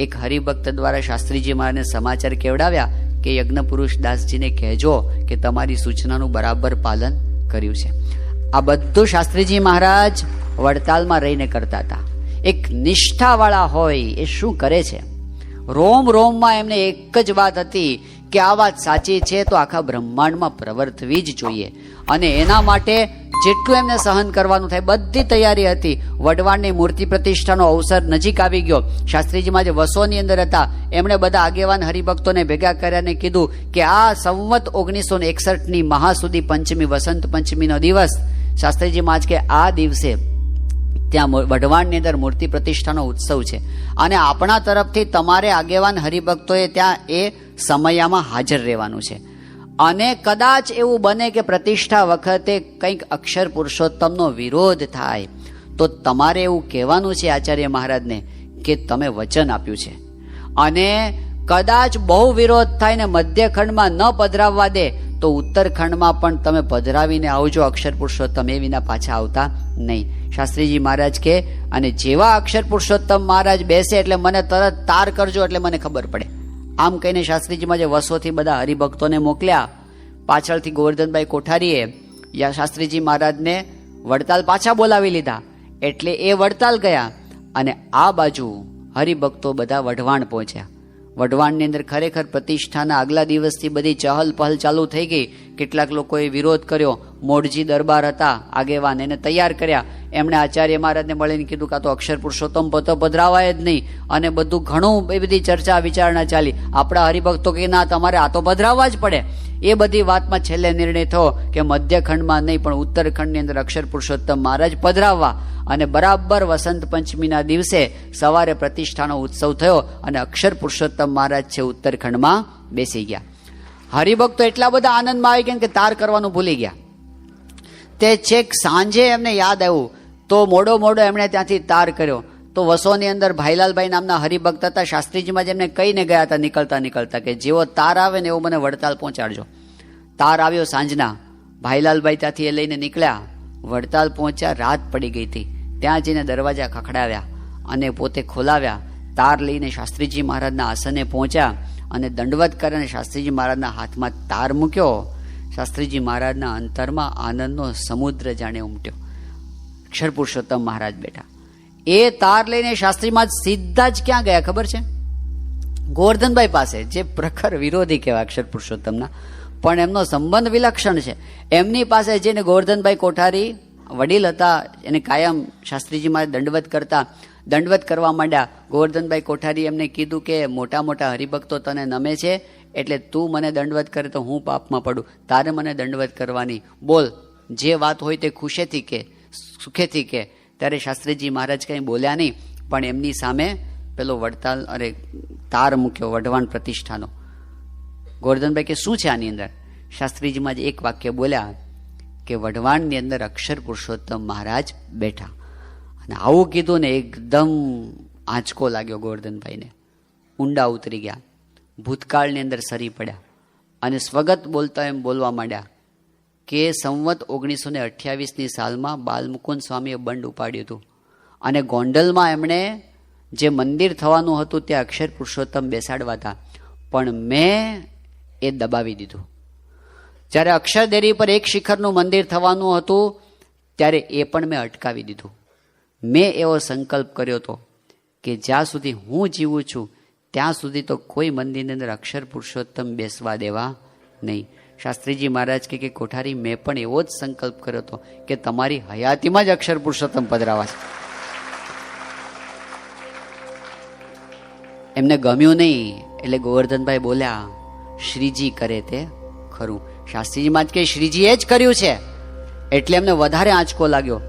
B: એક હરિભક્ત દ્વારા શાસ્ત્રીજી મહારાજને સમાચાર કેવડાવ્યા કે યજ્ઞ પુરુષ દાસજીને કહેજો કે તમારી સૂચનાનું બરાબર પાલન કર્યું છે. આ બધું શાસ્ત્રીજી મહારાજ વડતાલમાં રહીને કરતા હતા. એક નિષ્ઠાવાળા હોય એ શું કરે છે? રોમ રોમમાં એમને એક જ વાત હતી કે આ વાત સાચી છે તો આખા બ્રહ્માંડમાં પ્રવર્તવી જ જોઈએ, અને એના માટે જેટલું એમને સહન કરવાનું થાય બધી તૈયારી હતી. વઢવાણની મૂર્તિ પ્રતિષ્ઠાનો અવસર નજીક આવી ગયો. શાસ્ત્રીજીમાં જે વસોની અંદર હતા એમણે બધા આગેવાન હરિભક્તોને ભેગા કર્યાને કીધું કે આ સંવત 1961ની મહાસુદી પંચમી, વસંત પંચમીનો દિવસ, શાસ્ત્રીજી મહારાજ કે આ દિવસે ત્યાં વઢવાણની અંદર મૂર્તિ પ્રતિષ્ઠાનો ઉત્સવ છે, અને આપણા તરફથી તમારે આગેવાન હરિભક્તોએ ત્યાં એ સમયામાં હાજર રહેવાનું છે. અને કદાચ એવું બને કે પ્રતિષ્ઠા વખતે કંઈક અક્ષર પુરુષોત્તમનો વિરોધ થાય તો તમારે એવું કહેવાનું છે આચાર્ય મહારાજને કે તમે વચન આપ્યું છે, અને કદાચ બહુ વિરોધ થાય ને મધ્યખંડમાં ન પધરાવવા દે તો ઉત્તરખંડમાં પણ તમે પધરાવીને આવજો અક્ષર પુરુષોત્તમ, એ વિના પાછા આવતા નહીં. શાસ્ત્રીજી મહારાજ કે અને જેવા અક્ષર પુરુષોત્તમ મહારાજ બેસે એટલે મને તરત તાર કરજો એટલે મને ખબર પડે. આમ કહીને શાસ્ત્રીજીમાં જે વસોથી બધા હરિભક્તોને મોકલ્યા. પાછળથી ગોવર્ધનભાઈ કોઠારીએ શાસ્ત્રીજી મહારાજને વડતાલ પાછા બોલાવી લીધા, એટલે એ વડતાલ ગયા, અને આ બાજુ હરિભક્તો બધા વઢવાણ પહોંચ્યા. વઢવાણની અંદર ખરેખર પ્રતિષ્ઠાના આગલા દિવસથી બધી ચહલ પહલ ચાલુ થઈ ગઈ. કેટલાક લોકોએ વિરોધ કર્યો. મોઢજી દરબાર હતા આગેવાન, એને તૈયાર કર્યા. એમણે આચાર્ય મહારાજને મળીને કીધું કે આ તો અક્ષર પુરુષોત્તમ તો પધરાવાય જ નહીં, અને બધું ઘણું એ બધી ચર્ચા વિચારણા ચાલી. આપણા હરિભક્તો કે ના, તમારે આ તો પધરાવવા જ પડે. એ બધી વાતમાં છેલ્લે નિર્ણય થયો કે મધ્યખંડમાં નહીં પણ ઉત્તરખંડની અંદર અક્ષર પુરુષોત્તમ મહારાજ પધરાવવા, અને બરાબર વસંત પંચમીના દિવસે સવારે પ્રતિષ્ઠાનો ઉત્સવ થયો અને અક્ષર પુરુષોત્તમ મહારાજ છે ઉત્તરખંડમાં બેસી ગયા. હરિભક્તો એટલા બધા આનંદમાં આવી ગયા કે તાર કરવાનું ભૂલી ગયા. તે છેક સાંજે એમને યાદ આવ્યું તો મોડો એમણે ત્યાંથી તાર કર્યો. તો વસોની અંદર ભાઈલાલભાઈ નામના હરિભક્ત હતા. શાસ્ત્રીજીમાં જેમને કહીને ગયા હતા નીકળતા કે જેવો તાર આવે ને એવું મને વડતાલ પહોંચાડજો. તાર આવ્યો સાંજના. ભાઈલાલભાઈ ત્યાંથી એ લઈને નીકળ્યા. વડતાલ પહોંચ્યા, રાત પડી ગઈ હતી. ત્યાં જઈને દરવાજા ખખડાવ્યા અને પોતે ખોલાવ્યા. તાર લઈને શાસ્ત્રીજી મહારાજના આસને પહોંચ્યા અને દંડવત કરીને શાસ્ત્રીજી મહારાજના હાથમાં તાર મૂક્યો. શાસ્ત્રીજી મહારાજના અંતરમાં આનંદનો સમુદ્ર જાણે ઉમટ્યો. અક્ષર પુરુષોત્તમ મહારાજ બેઠા. એ તાર લઈને શાસ્ત્રીમાં સીધા જ ક્યાં ગયા ખબર છે? ગોવર્ધનભાઈ પાસે, જે પ્રખર વિરોધી કહેવાય અક્ષર પુરુષોત્તમના, પણ એમનો સંબંધ વિલક્ષણ છે. એમની પાસે જઈને ગોવર્ધનભાઈ કોઠારી વડીલ હતા, એને કાયમ શાસ્ત્રીજીમાં દંડવત કરવા માંડ્યા. ગોવર્ધનભાઈ કોઠારી એમને કીધું કે મોટા મોટા હરિભક્તો તને નમે છે, એટલે તું મને દંડવત કરે તો હું પાપમાં પડું, તારે મને દંડવત કરવાની. બોલ, જે વાત હોય તે ખુશેથી કે, સુખેથી કે. ત્યારે શાસ્ત્રીજી મહારાજ કંઈ બોલ્યા નહીં, પણ એમની સામે પેલો વડતાલ તાર મૂક્યો વઢવાણ પ્રતિષ્ઠાનો. ગોવર્ધનભાઈ કે શું છે આની અંદર? શાસ્ત્રીજીમાં જ એક વાક્ય બોલ્યા કે વઢવાણની અંદર અક્ષર પુરુષોત્તમ મહારાજ બેઠા. અને આવું કીધું ને એકદમ આંચકો લાગ્યો ગોવર્ધનભાઈને. ઊંડા ઉતરી ગયા, ભૂતકાળની અંદર સરી પડ્યા અને સ્વગત બોલતા એમ બોલવા માંડ્યા કે સંવત 1928ની સાલમાં બાલમુકુંદ સ્વામીએ બંડ ઉપાડ્યું હતું અને ગોંડલમાં એમણે જે મંદિર થવાનું હતું ત્યાં અક્ષર પુરુષોત્તમ બેસાડવા હતા, પણ મેં એ દબાવી દીધું. જ્યારે અક્ષરદેરી પર એક શિખરનું મંદિર થવાનું હતું ત્યારે એ પણ મેં અટકાવી દીધું. મેં એવો સંકલ્પ કર્યો હતો કે જ્યાં સુધી હું જીવું છું ત્યાં સુધી તો કોઈ મંદિરની અંદર અક્ષર પુરુષોત્તમ બેસવા દેવા નહીં. શાસ્ત્રીજી મહારાજ કે કોઠારી, મેં પણ એવો જ સંકલ્પ કર્યો હતો કે તમારી હયાતીમાં જ અક્ષર પુરુષોત્તમ પધરાવા છે. એમને ગમ્યું નહીં એટલે ગોવર્ધનભાઈ બોલ્યા, શ્રીજી કરે તે ખરું. શાસ્ત્રીજી મહારાજ કે શ્રીજીએ જ કર્યું છે. એટલે એમને વધારે આંચકો લાગ્યો,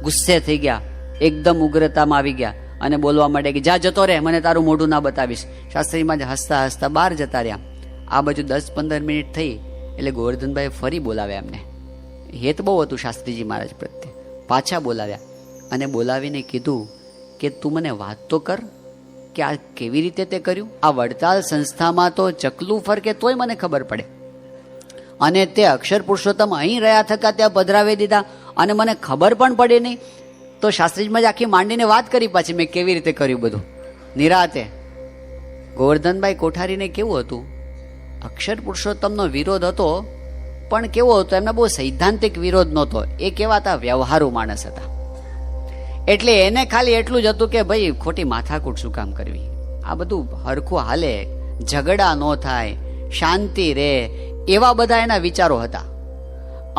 B: ગુસ્સે થઈ ગયા, એકદમ ઉગ્રતામાં આવી ગયા અને બોલવા માંડે કે જા જતો રહે, મને તારું મોઢું ના બતાવીશ. શાસ્ત્રીજી મહારાજ હસતા હસતા બહાર જતા રહ્યા. આ બાજુ 10-15 મિનિટ થઈ એટલે ગોવર્ધનભાઈ ફરી બોલાવ્યા એમને. હેત બહુ હતું શાસ્ત્રીજી મહારાજ પ્રત્યે. પાછા બોલાવ્યા અને બોલાવીને કીધું કે તું મને વાત તો કર કે આ કેવી રીતે તે કર્યું. આ વડતાલ સંસ્થામાં તો ચકલું ફરકે તોય મને ખબર પડે, અને તે અક્ષર પુરુષોત્તમ અહીં રહ્યા થકા ત્યાં પધરાવી દીધા અને મને ખબર પણ પડી નહીં. તો શાસ્ત્રીજીમાં જ આખી માંડીને વાત કરી પાછી મેં કેવી રીતે કર્યું બધું નિરાતે. ગોવર્ધનભાઈ કોઠારીને કેવું હતું, અક્ષર પુરુષોત્તમનો વિરોધ હતો પણ કેવો હતો, એમને બહુ સૈદ્ધાંતિક વિરોધ નહોતો. એ કેવા હતા, વ્યવહારુ માણસ હતા. એટલે એને ખાલી એટલું જ હતું કે ભાઈ ખોટી માથાકૂટ શું કામ કરવી, આ બધું હરખું હાલે, ઝઘડા ન થાય, શાંતિ રહે, એવા બધા એના વિચારો હતા.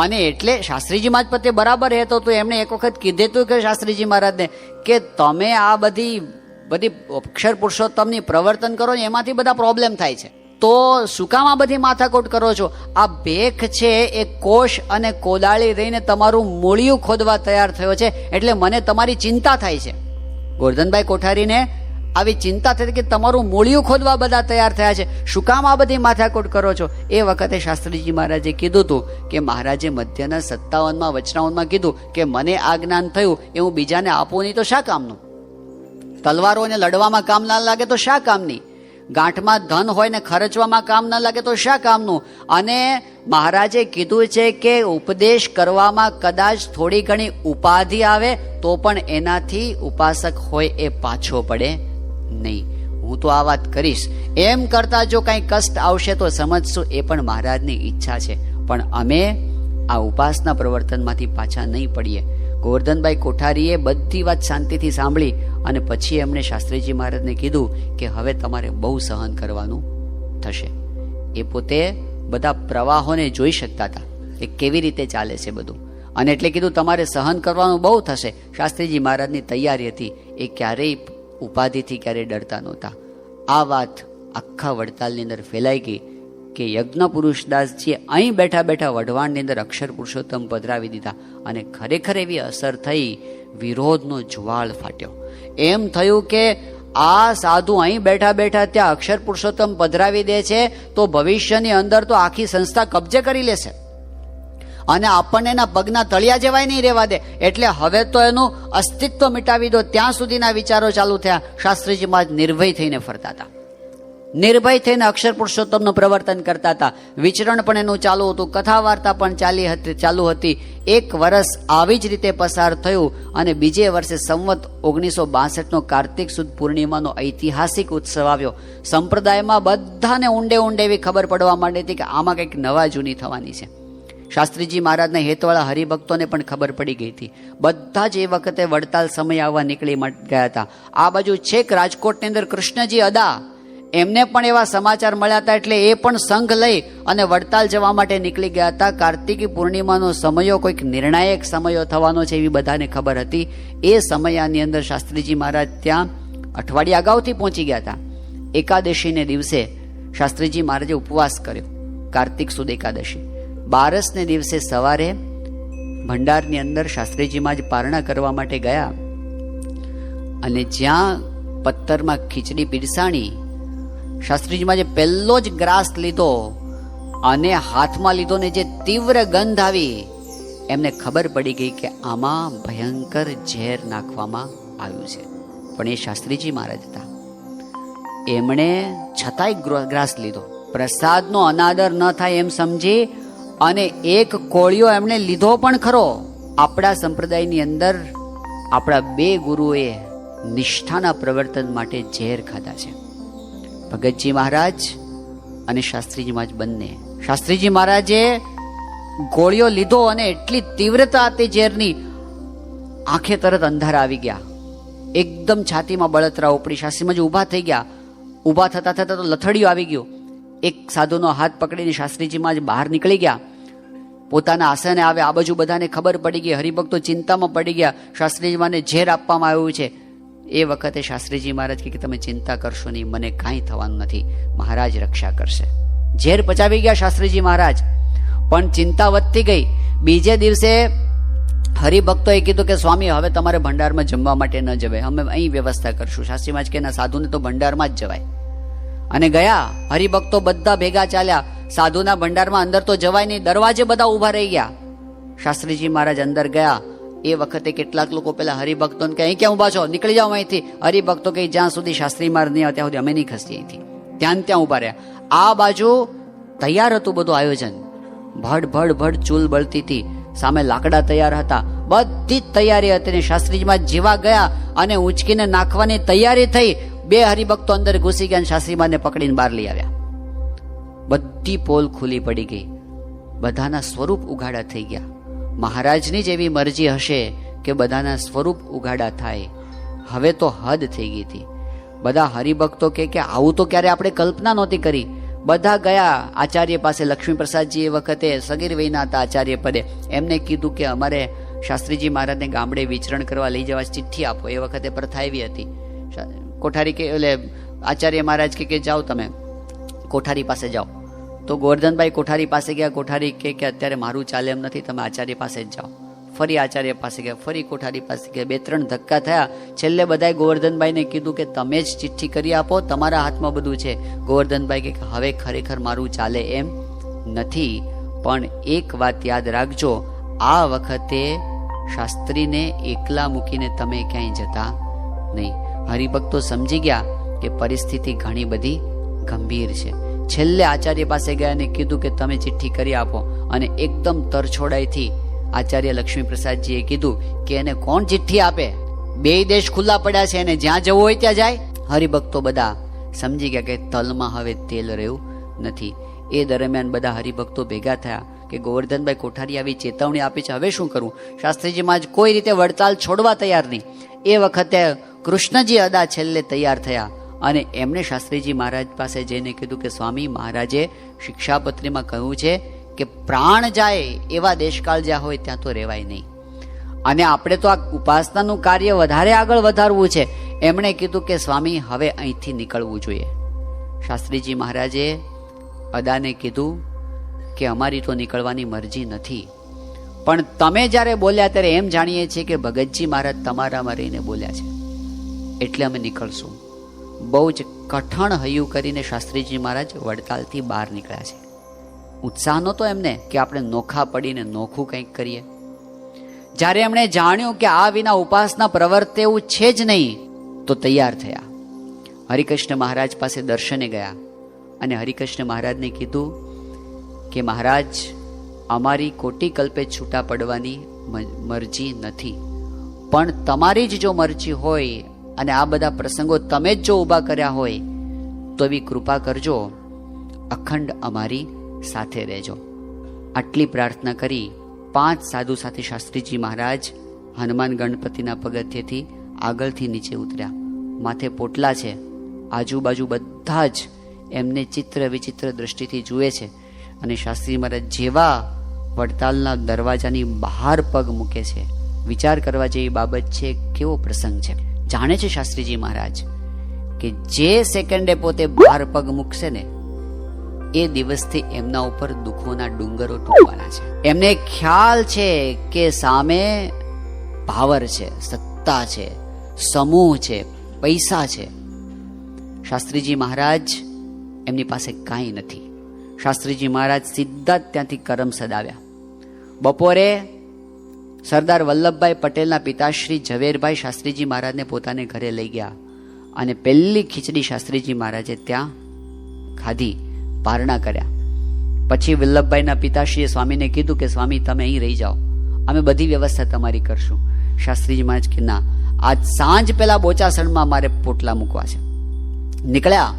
B: અને એટલે શાસ્ત્રીજી મહારાજ પ્રત્યે બરાબર એ તો એમણે એક વખત કીધું હતું કે શાસ્ત્રીજી મહારાજને કે તમે આ બધી અક્ષર પુરુષોત્તમની પ્રવર્તન કરો ને એમાંથી બધા પ્રોબ્લેમ થાય છે, તો શું કામ આ બધી માથાકૂટ કરો છો? આ ભેખ છે એ કોષ અને કોદાળી રહીને તમારું મૂળિયું ખોદવા તૈયાર થયો છે, એટલે મને તમારી ચિંતા થાય છે. ગોવર્ધનભાઈ કોઠારીને આવી ચિંતા થઈ કે તમારું મૂળિયું ખોદવા બધા તૈયાર થયા છે, શું કામ આ બધી માથાકૂટ કરો છો? એ વખતે શાસ્ત્રીજી મહારાજે કીધું હતું કે મહારાજે મધ્યના 57માં વચનાઓમાં કીધું કે મને આ જ્ઞાન થયું એ હું બીજાને આપું નહીં તો શા કામનું? તલવારોને લડવામાં કામ ના લાગે તો શા કામની? ગાંઠમાં ધન હોય ને ખર્ચવામાં કામ ના લાગે તો શા કામનું? અને મહારાજે કીધું છે કે ઉપદેશ કરવામાં કદાચ થોડી ઘણી ઉપાધિ આવે તો પણ એનાથી ઉપાસક હોય એ પાછો પડે નહીં. હું તો આ વાત કરીશ, એમ કરતા જો કંઈ કષ્ટ આવશે તો સમજશું એ પણ મહારાજની ઈચ્છા છે, પણ અમે આ ઉપાસના પ્રવર્તનમાંથી પાછા નહીં પડીએ. ગોવર્ધનભાઈ કોઠારીએ બધી વાત શાંતિથી સાંભળી અને પછી એમણે શાસ્ત્રીજી મહારાજને કીધું કે હવે તમારે બહુ સહન કરવાનું થશે. એ પોતે બધા પ્રવાહોને જોઈ શકતા હતા કે કેવી રીતે ચાલે છે બધું, અને એટલે કીધું તમારે સહન કરવાનું બહુ થશે. શાસ્ત્રીજી મહારાજની તૈયારી હતી, એ ક્યારેય ઉપાધિથી ક્યારેય ડરતા નહોતા. આ વાત આખા વડતાલની અંદર ફેલાઈ ગઈ કે યજ્ઞ પુરુષદાસજીએ અહીં બેઠા બેઠા વઢવાણની અંદર અક્ષર પુરુષોત્તમ પધરાવી દીધા અને ખરેખર એવી અસર થઈ, વિરોધનો જ્વાળ ફાટ્યો. એમ થયું કે આ સાધુ અહીં બેઠા બેઠા ત્યાં અક્ષર પુરુષોત્તમ પધરાવી દે છે તો ભવિષ્યની અંદર તો આખી સંસ્થા કબજે કરી લેશે અને આપણને એના પગના તળિયા જેવાય નહીં રહેવા દે, એટલે હવે તો એનું અસ્તિત્વ મિટાવી દો. ત્યાં સુધીના વિચારો ચાલુ થયા. શાસ્ત્રીજી મહારાજ નિર્ભય થઈને ફરતા હતા, નિર્ભય થઈને અક્ષર પુરુષોત્તમનું પ્રવર્તન કરતા હતા. વિચરણ પણ એનું ચાલુ હતું, કથા વાર્તા પણ ચાલુ હતી. 1 વર્ષ આવી જ રીતે પસાર થયું અને બીજે વર્ષે સંવત 1962નો કાર્તિક સુદ પૂર્ણિમાનો ઐતિહાસિક ઉત્સવ આવ્યો. સંપ્રદાયમાં બધાને ઊંડે ઊંડે એવી ખબર પડવા માંડી હતી કે આમાં કંઈક નવા જૂની થવાની છે. શાસ્ત્રીજી મહારાજના હેતવાળા હરિભક્તોને પણ ખબર પડી ગઈ હતી. બધા જ એ વખતે વડતાલ સમય આવવા નીકળી ગયા હતા. આ બાજુ છેક રાજકોટની અંદર કૃષ્ણજી અદા, એમને પણ એવા સમાચાર મળ્યા હતા, એટલે એ પણ સંઘ લઈ અને વડતાલ જવા માટે નીકળી ગયા હતા. કાર્તિકી પૂર્ણિમાનો સમયો કોઈક નિર્ણાયક સમયો થવાનો છે એવી બધાને ખબર હતી. એ સમયની અંદર શાસ્ત્રીજી મહારાજ ત્યાં અઠવાડિયા અગાઉથી પહોંચી ગયા હતા. એકાદશીને દિવસે શાસ્ત્રીજી મહારાજે ઉપવાસ કર્યો, કાર્તિક સુદ એકાદશી. 12ને દિવસે સવારે ભંડારની અંદર શાસ્ત્રીજી મહારાજ પારણા કરવા માટે ગયા અને જ્યાં પત્તરમાં ખીચડી પીરસાણી, શાસ્ત્રીજી મહારાજે પહેલો જ ગ્રાસ લીધો અને હાથમાં લીધો ને જે તીવ્ર ગંધ આવી, એમને ખબર પડી ગઈ કે આમાં ભયંકર ઝેર નાખવામાં આવ્યું છે. પણ એ શાસ્ત્રીજી મહારાજ હતા. એમણે છતાંય ગ્રાસ લીધો. પ્રસાદનો અનાદર ન થાય એમ સમજી અને એક કોળિયો એમણે લીધો પણ ખરો. આપણા સંપ્રદાયની અંદર આપણા બે ગુરુએ નિષ્ઠાના પ્રવર્તન માટે ઝેર ખાધા છે, ભગતજી મહારાજ અને શાસ્ત્રીજી મહારાજ બંને. શાસ્ત્રીજી મહારાજે ગોળીઓ લીધો અને એટલી તીવ્રતા હતી ઝેરની, આંખે તરત અંધારા આવી ગયા, એકદમ છાતીમાં બળતરા ઉપડી. શાસ્ત્રીજી ઊભા થઈ ગયા. ઊભા થતા થતા તો લથડિયું આવી ગયું. એક સાધુનો હાથ પકડીને શાસ્ત્રીજી મહારાજ બહાર નીકળી ગયા. પોતાના આસને આવે. આ બાજુ બધાને ખબર પડી ગઈ. હરિભક્તો ચિંતામાં પડી ગયા. શાસ્ત્રીજી મહારાજને ઝેર આપવામાં આવ્યું છે. એ વખતે શાસ્ત્રીજી મહારાજ કે તમે ચિંતા કરશો નહીં, મને કાંઈ થવાનું નથી, મહારાજ રક્ષા કરશે. ઝેર પચાવી ગયા શાસ્ત્રીજી મહારાજ, પણ ચિંતા વધતી ગઈ. બીજે દિવસે હરિભક્તોએ કીધું કે સ્વામી હવે તમારે ભંડારમાં જમવા માટે ન જવાય, અમે અહીં વ્યવસ્થા કરશું. શાસ્ત્રી મહારાજ કે ના, સાધુને તો ભંડારમાં જ જવાય. અને ગયા. હરિભક્તો બધા ભેગા ચાલ્યા. સાધુના ભંડારમાં અંદર તો જવાય નહીં, દરવાજે બધા ઊભા રહી ગયા. શાસ્ત્રીજી મહારાજ અંદર ગયા. એ વખતે કેટલાક લોકો પેલા હરિભક્તોને કે અહીં ક્યાં ઊભા છો, નીકળી જાઓ અહીંથી. હરિભક્તો કે જ્યાં સુધી શાસ્ત્રી મહારાજ નહીં આવે ત્યાં સુધી અમે નહીં ખસીએ અહીંથી. ત્યાં ઊભા રહ્યા. આ બાજુ તૈયાર હતું બધું આયોજન. ભડ ભડ ભડ ચૂલ બળતી હતી, સામે લાકડા તૈયાર હતા, બધી જ તૈયારી હતી. ને શાસ્ત્રીજી મહારાજ જેવા ગયા અને ઉંચકીને નાખવાની તૈયારી થઈ, બે હરિભક્તો અંદર ઘૂસી ગયા અને શાસ્ત્રી મહારાજને પકડીને બહાર લઈ આવ્યા. બધી પોલ ખુલ્લી પડી ગઈ, બધાના સ્વરૂપ ઉઘાડા થઈ ગયા. મહારાજની જ એવી મરજી હશે કે બધાના સ્વરૂપ ઉઘાડા થાય. હવે તો હદ થઈ ગઈ હતી. બધા હરિભક્તો કે આવું તો ક્યારે આપણે કલ્પના નહોતી કરી. બધા ગયા આચાર્ય પાસે. લક્ષ્મીપ્રસાદજી એ વખતે સગીર વયના હતા આચાર્ય પદે. એમને કીધું કે અમારે શાસ્ત્રીજી મહારાજને ગામડે વિચરણ કરવા લઈ જવા ચિઠ્ઠી આપો. એ વખતે પ્રથા એવી હતી. કોઠારી કે એટલે આચાર્ય મહારાજ કે જાઓ તમે કોઠારી પાસે જાઓ. તો ગોવર્ધનભાઈ કોઠારી પાસે ગયા. કોઠારી કે અત્યારે મારું ચાલે એમ નથી, તમે આચાર્ય પાસે જ જાઓ. ફરી આચાર્ય પાસે ગયા, ફરી કોઠારી પાસે ગયા. 2-3 ધક્કા થયા. છેલ્લે બધાએ ગોવર્ધનભાઈને કીધું કે તમે જ ચિઠ્ઠી કરી આપો, તમારા હાથમાં બધું છે. ગોવર્ધનભાઈ કે હવે ખરેખર મારું ચાલે એમ નથી, પણ એક વાત યાદ રાખજો, આ વખતે શાસ્ત્રીને એકલા મૂકીને તમે ક્યાંય જતા નહીં. હરિભક્તો સમજી ગયા કે પરિસ્થિતિ ઘણી બધી ગંભીર છે. છેલ્લે આચાર્ય પાસે ગયા અને કીધું કે તમે ચિઠ્ઠી કરી આપો. અને એકદમ તરછોડાઈથી આચાર્ય લક્ષ્મીપ્રસાદજીએ કીધું કે એને કોણ ચિઠ્ઠી આપે, 2 દેશ ખુલ્લા પડ્યા છે, એને જ્યાં જવું હોય ત્યાં જાય. હરિભક્તો બધા સમજી ગયા કે તલમાં હવે તેલ રહ્યું નથી. એ દરમિયાન બધા હરિભક્તો ભેગા થયા કે ગોવર્ધનભાઈ કોઠારી આવી ચેતવણી આપી છે, હવે શું કરવું. શાસ્ત્રીજી મહારાજ કોઈ રીતે વડતાલ છોડવા તૈયાર નહીં. એ વખતે કૃષ્ણજી અદા છેલ્લે તૈયાર થયા અને એમણે શાસ્ત્રીજી મહારાજ પાસે જઈને કીધું કે સ્વામી, મહારાજે શિક્ષાપત્રીમાં કહ્યું છે કે પ્રાણ જાય એવા દેશકાળ જ્યાં હોય ત્યાં તો રહેવાય નહીં, અને આપણે તો આ ઉપાસનાનું કાર્ય વધારે આગળ વધારવું છે. એમણે કીધું કે સ્વામી હવે અહીંથી નીકળવું જોઈએ. શાસ્ત્રીજી મહારાજે અદાને કીધું કે અમારી તો નીકળવાની મરજી નથી, પણ તમે જ્યારે બોલ્યા ત્યારે એમ જાણીએ છીએ કે ભગતજી મહારાજ તમારામાં રહીને બોલ્યા છે, એટલે અમે નીકળશું. બહુ જ કઠણ હૈયું કરીને શાસ્ત્રીજી મહારાજ વડતાલથી બહાર નીકળ્યા છે. ઉત્સાહ નહોતો એમને કે આપણે નોખા પડીને નોખું કંઈક કરીએ. જ્યારે એમણે જાણ્યું કે આ વિના ઉપાસના પ્રવર્તે એવું છે જ નહીં, તો તૈયાર થયા. હરિકૃષ્ણ મહારાજ પાસે દર્શને ગયા અને હરિકૃષ્ણ મહારાજને કીધું કે મહારાજ, અમારી કોટી કલ્પે છૂટા પડવાની મરજી નથી, પણ તમારી જ જો મરજી હોય અને આ બધા પ્રસંગો તમે જ જો ઊભા કર્યા હોય તો એવી કૃપા કરજો, અખંડ અમારી સાથે રહેજો. આટલી પ્રાર્થના કરી 5 સાધુ સાથે શાસ્ત્રીજી મહારાજ હનુમાન ગણપતિના પગથિયેથી આગળથી નીચે ઉતર્યા. માથે પોટલા છે, આજુબાજુ બધા જ એમને ચિત્ર વિચિત્ર દ્રષ્ટિથી જુએ છે. અને શાસ્ત્રી મહારાજ જેવા વડતાલના દરવાજાની બહાર પગ મૂકે છે, વિચાર કરવા જેવી બાબત છે. કેવો પ્રસંગ છે. જાણે છે શાસ્ત્રીજી મહારાજ કે જે સેકન્ડે પોતે બહાર પગ મૂકશે ને એ દિવસથી એમના ઉપર દુઃખોના ડુંગરો તૂટવાના છે. એમને ખ્યાલ છે કે સામે પાવર છે, સત્તા છે, સમૂહ છે, પૈસા છે. શાસ્ત્રીજી મહારાજ એમની પાસે કાંઈ નથી. શાસ્ત્રીજી મહારાજ સીધા જ ત્યાંથી કરમસદ આવ્યા. બપોરે સરદાર વલ્લભભાઈ પટેલના પિતાશ્રી ઝવેરભાઈ શાસ્ત્રીજી મહારાજને પોતાને ઘરે લઈ ગયા અને પહેલી ખીચડી શાસ્ત્રીજી મહારાજે ત્યાં ખાધી, પારણા કર્યા. પછી વલ્લભભાઈના પિતાશ્રીએ સ્વામીને કીધું કે સ્વામી તમે અહીં રહી જાઓ, અમે બધી વ્યવસ્થા તમારી કરશું. શાસ્ત્રીજી મહારાજ કે ના, આજ સાંજ પહેલા બોચાસણમાં મારે પોટલા મૂકવા છે. નીકળ્યા,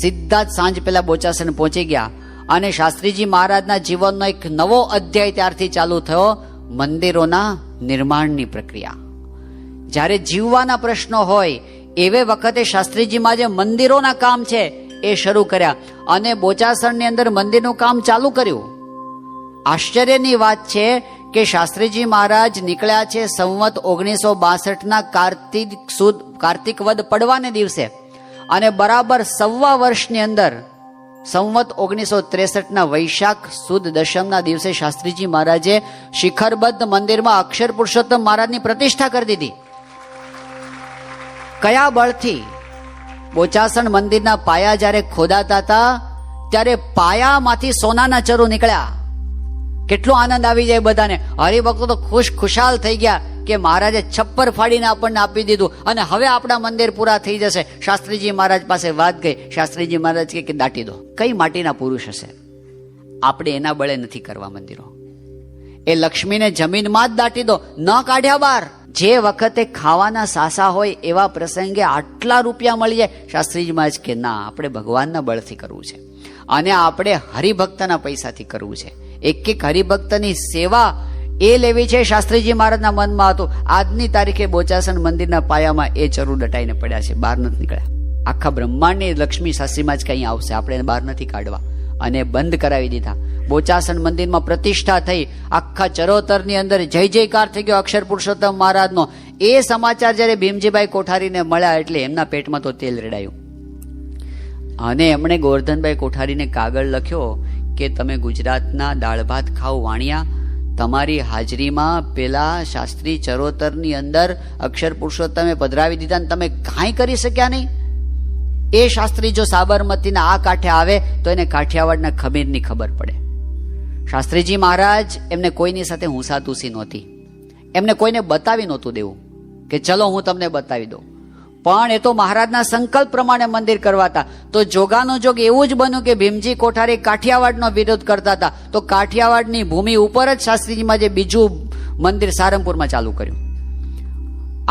B: સીધા જ સાંજ પહેલા બોચાસણ પહોંચી ગયા અને શાસ્ત્રીજી મહારાજના જીવનનો એક નવો અધ્યાય ત્યારથી ચાલુ થયો, મંદિરોના નિર્માણની પ્રક્રિયા. જ્યારે જીવવાના પ્રશ્નો હોય એવે વખતે શાસ્ત્રીજીમાં જે મંદિરોના કામ છે એ શરૂ કર્યા અને બોચાસણની અંદર મંદિરનું કામ ચાલુ કર્યું. આશ્ચર્યની વાત છે કે શાસ્ત્રીજી મહારાજ નીકળ્યા છે સંવત 1962 કાર્તિક વદ પડવાને દિવસે અને બરાબર 1.25 વર્ષની અંદર સંવત 1963 વૈશાખ સુદ દશમના દિવસે શાસ્ત્રીજી મહારાજે શિખરબદ્ધ મંદિરમાં અક્ષર પુરુષોત્તમ મહારાજની પ્રતિષ્ઠા કરી દીધી. કયા બળથી? બોચાસણ મંદિરના પાયા જ્યારે ખોદાતા હતા ત્યારે પાયામાંથી સોનાના ચરો નીકળ્યા. કેટલો આનંદ આવી જાય બધાને. હરિભક્તો તો ખુશાલ થઈ ગયા કે મહારાજે છપ્પર ફાડીને આપણને આપી દીધું અને હવે આપણા મંદિર પૂરા થઈ જશે. શાસ્ત્રીજી મહારાજ પાસે વાત ગઈ. શાસ્ત્રીજી મહારાજ કે દાટી દો. કઈ માટીના પુરુષ હશે? આપણે એના બળે નથી કરવા મંદિરો. એ લક્ષ્મીને જમીનમાં જ દાટી દો, ન કાઢ્યા બહાર. જે વખતે ખાવાના સાસા હોય એવા પ્રસંગે આટલા રૂપિયા મળી જાય, શાસ્ત્રીજી મહારાજ કે ના, આપણે ભગવાનના બળથી કરવું છે અને આપણે હરિભક્તના પૈસાથી કરવું છે. એક એક હરિભક્તની સેવા એ લેવી છે. શાસ્ત્રીજી મહારાજના મનમાં હતું. આજની તારીખે બોચાસણ મંદિરના પાયામાં એ ચરુ દટાઈને પડ્યા છે, બહાર નથી નીકળ્યા. આખા બ્રહ્માંડની લક્ષ્મી શાસ્ત્રીમાં જ કઈ આવશે, આપણે બહાર નથી કાઢવા અને બંધ કરાવી દીધા. બોચાસણ મંદિરમાં પ્રતિષ્ઠા થઈ. આખા ચરોતરની અંદર જય જયકાર થઈ ગયો અક્ષર પુરુષોત્તમ મહારાજનો. એ સમાચાર જ્યારે ભીમજીભાઈ કોઠારીને મળ્યા એટલે એમના પેટમાં તો તેલ રેડાયું અને એમણે ગોરધનભાઈ કોઠારીને કાગળ લખ્યો કે તમે ગુજરાતના દાળ ભાત ખાવ વાણિયા, તમારી હાજરીમાં પેલા શાસ્ત્રી ચરોતરની અંદર અક્ષર પુરુષોત્તમે પધરાવી દીધા ને તમે કાંઈ કરી શક્યા નહીં. એ શાસ્ત્રી જો સાબરમતીના આ કાંઠે આવે તો એને કાઠિયાવાડના ખમીરની ખબર પડે. શાસ્ત્રીજી મહારાજ એમને કોઈની સાથે હુંસાતુસી નહોતી, એમને કોઈને બતાવી નહોતું દેવું કે ચલો હું તમને બતાવી દઉં. પણ એ તો મહારાજના સંકલ્પ પ્રમાણે મંદિર કરવાતા. તો જોગાનો જોગ એવું જ બન્યું કે ભીમજી કોઠારી કાઠિયાવાડનો વિરોધ કરતા હતા તો કાઠિયાવાડની ભૂમિ ઉપર જ શાસ્ત્રીજીમાં જે બીજું મંદિર સારંગપુરમાં ચાલુ કર્યું.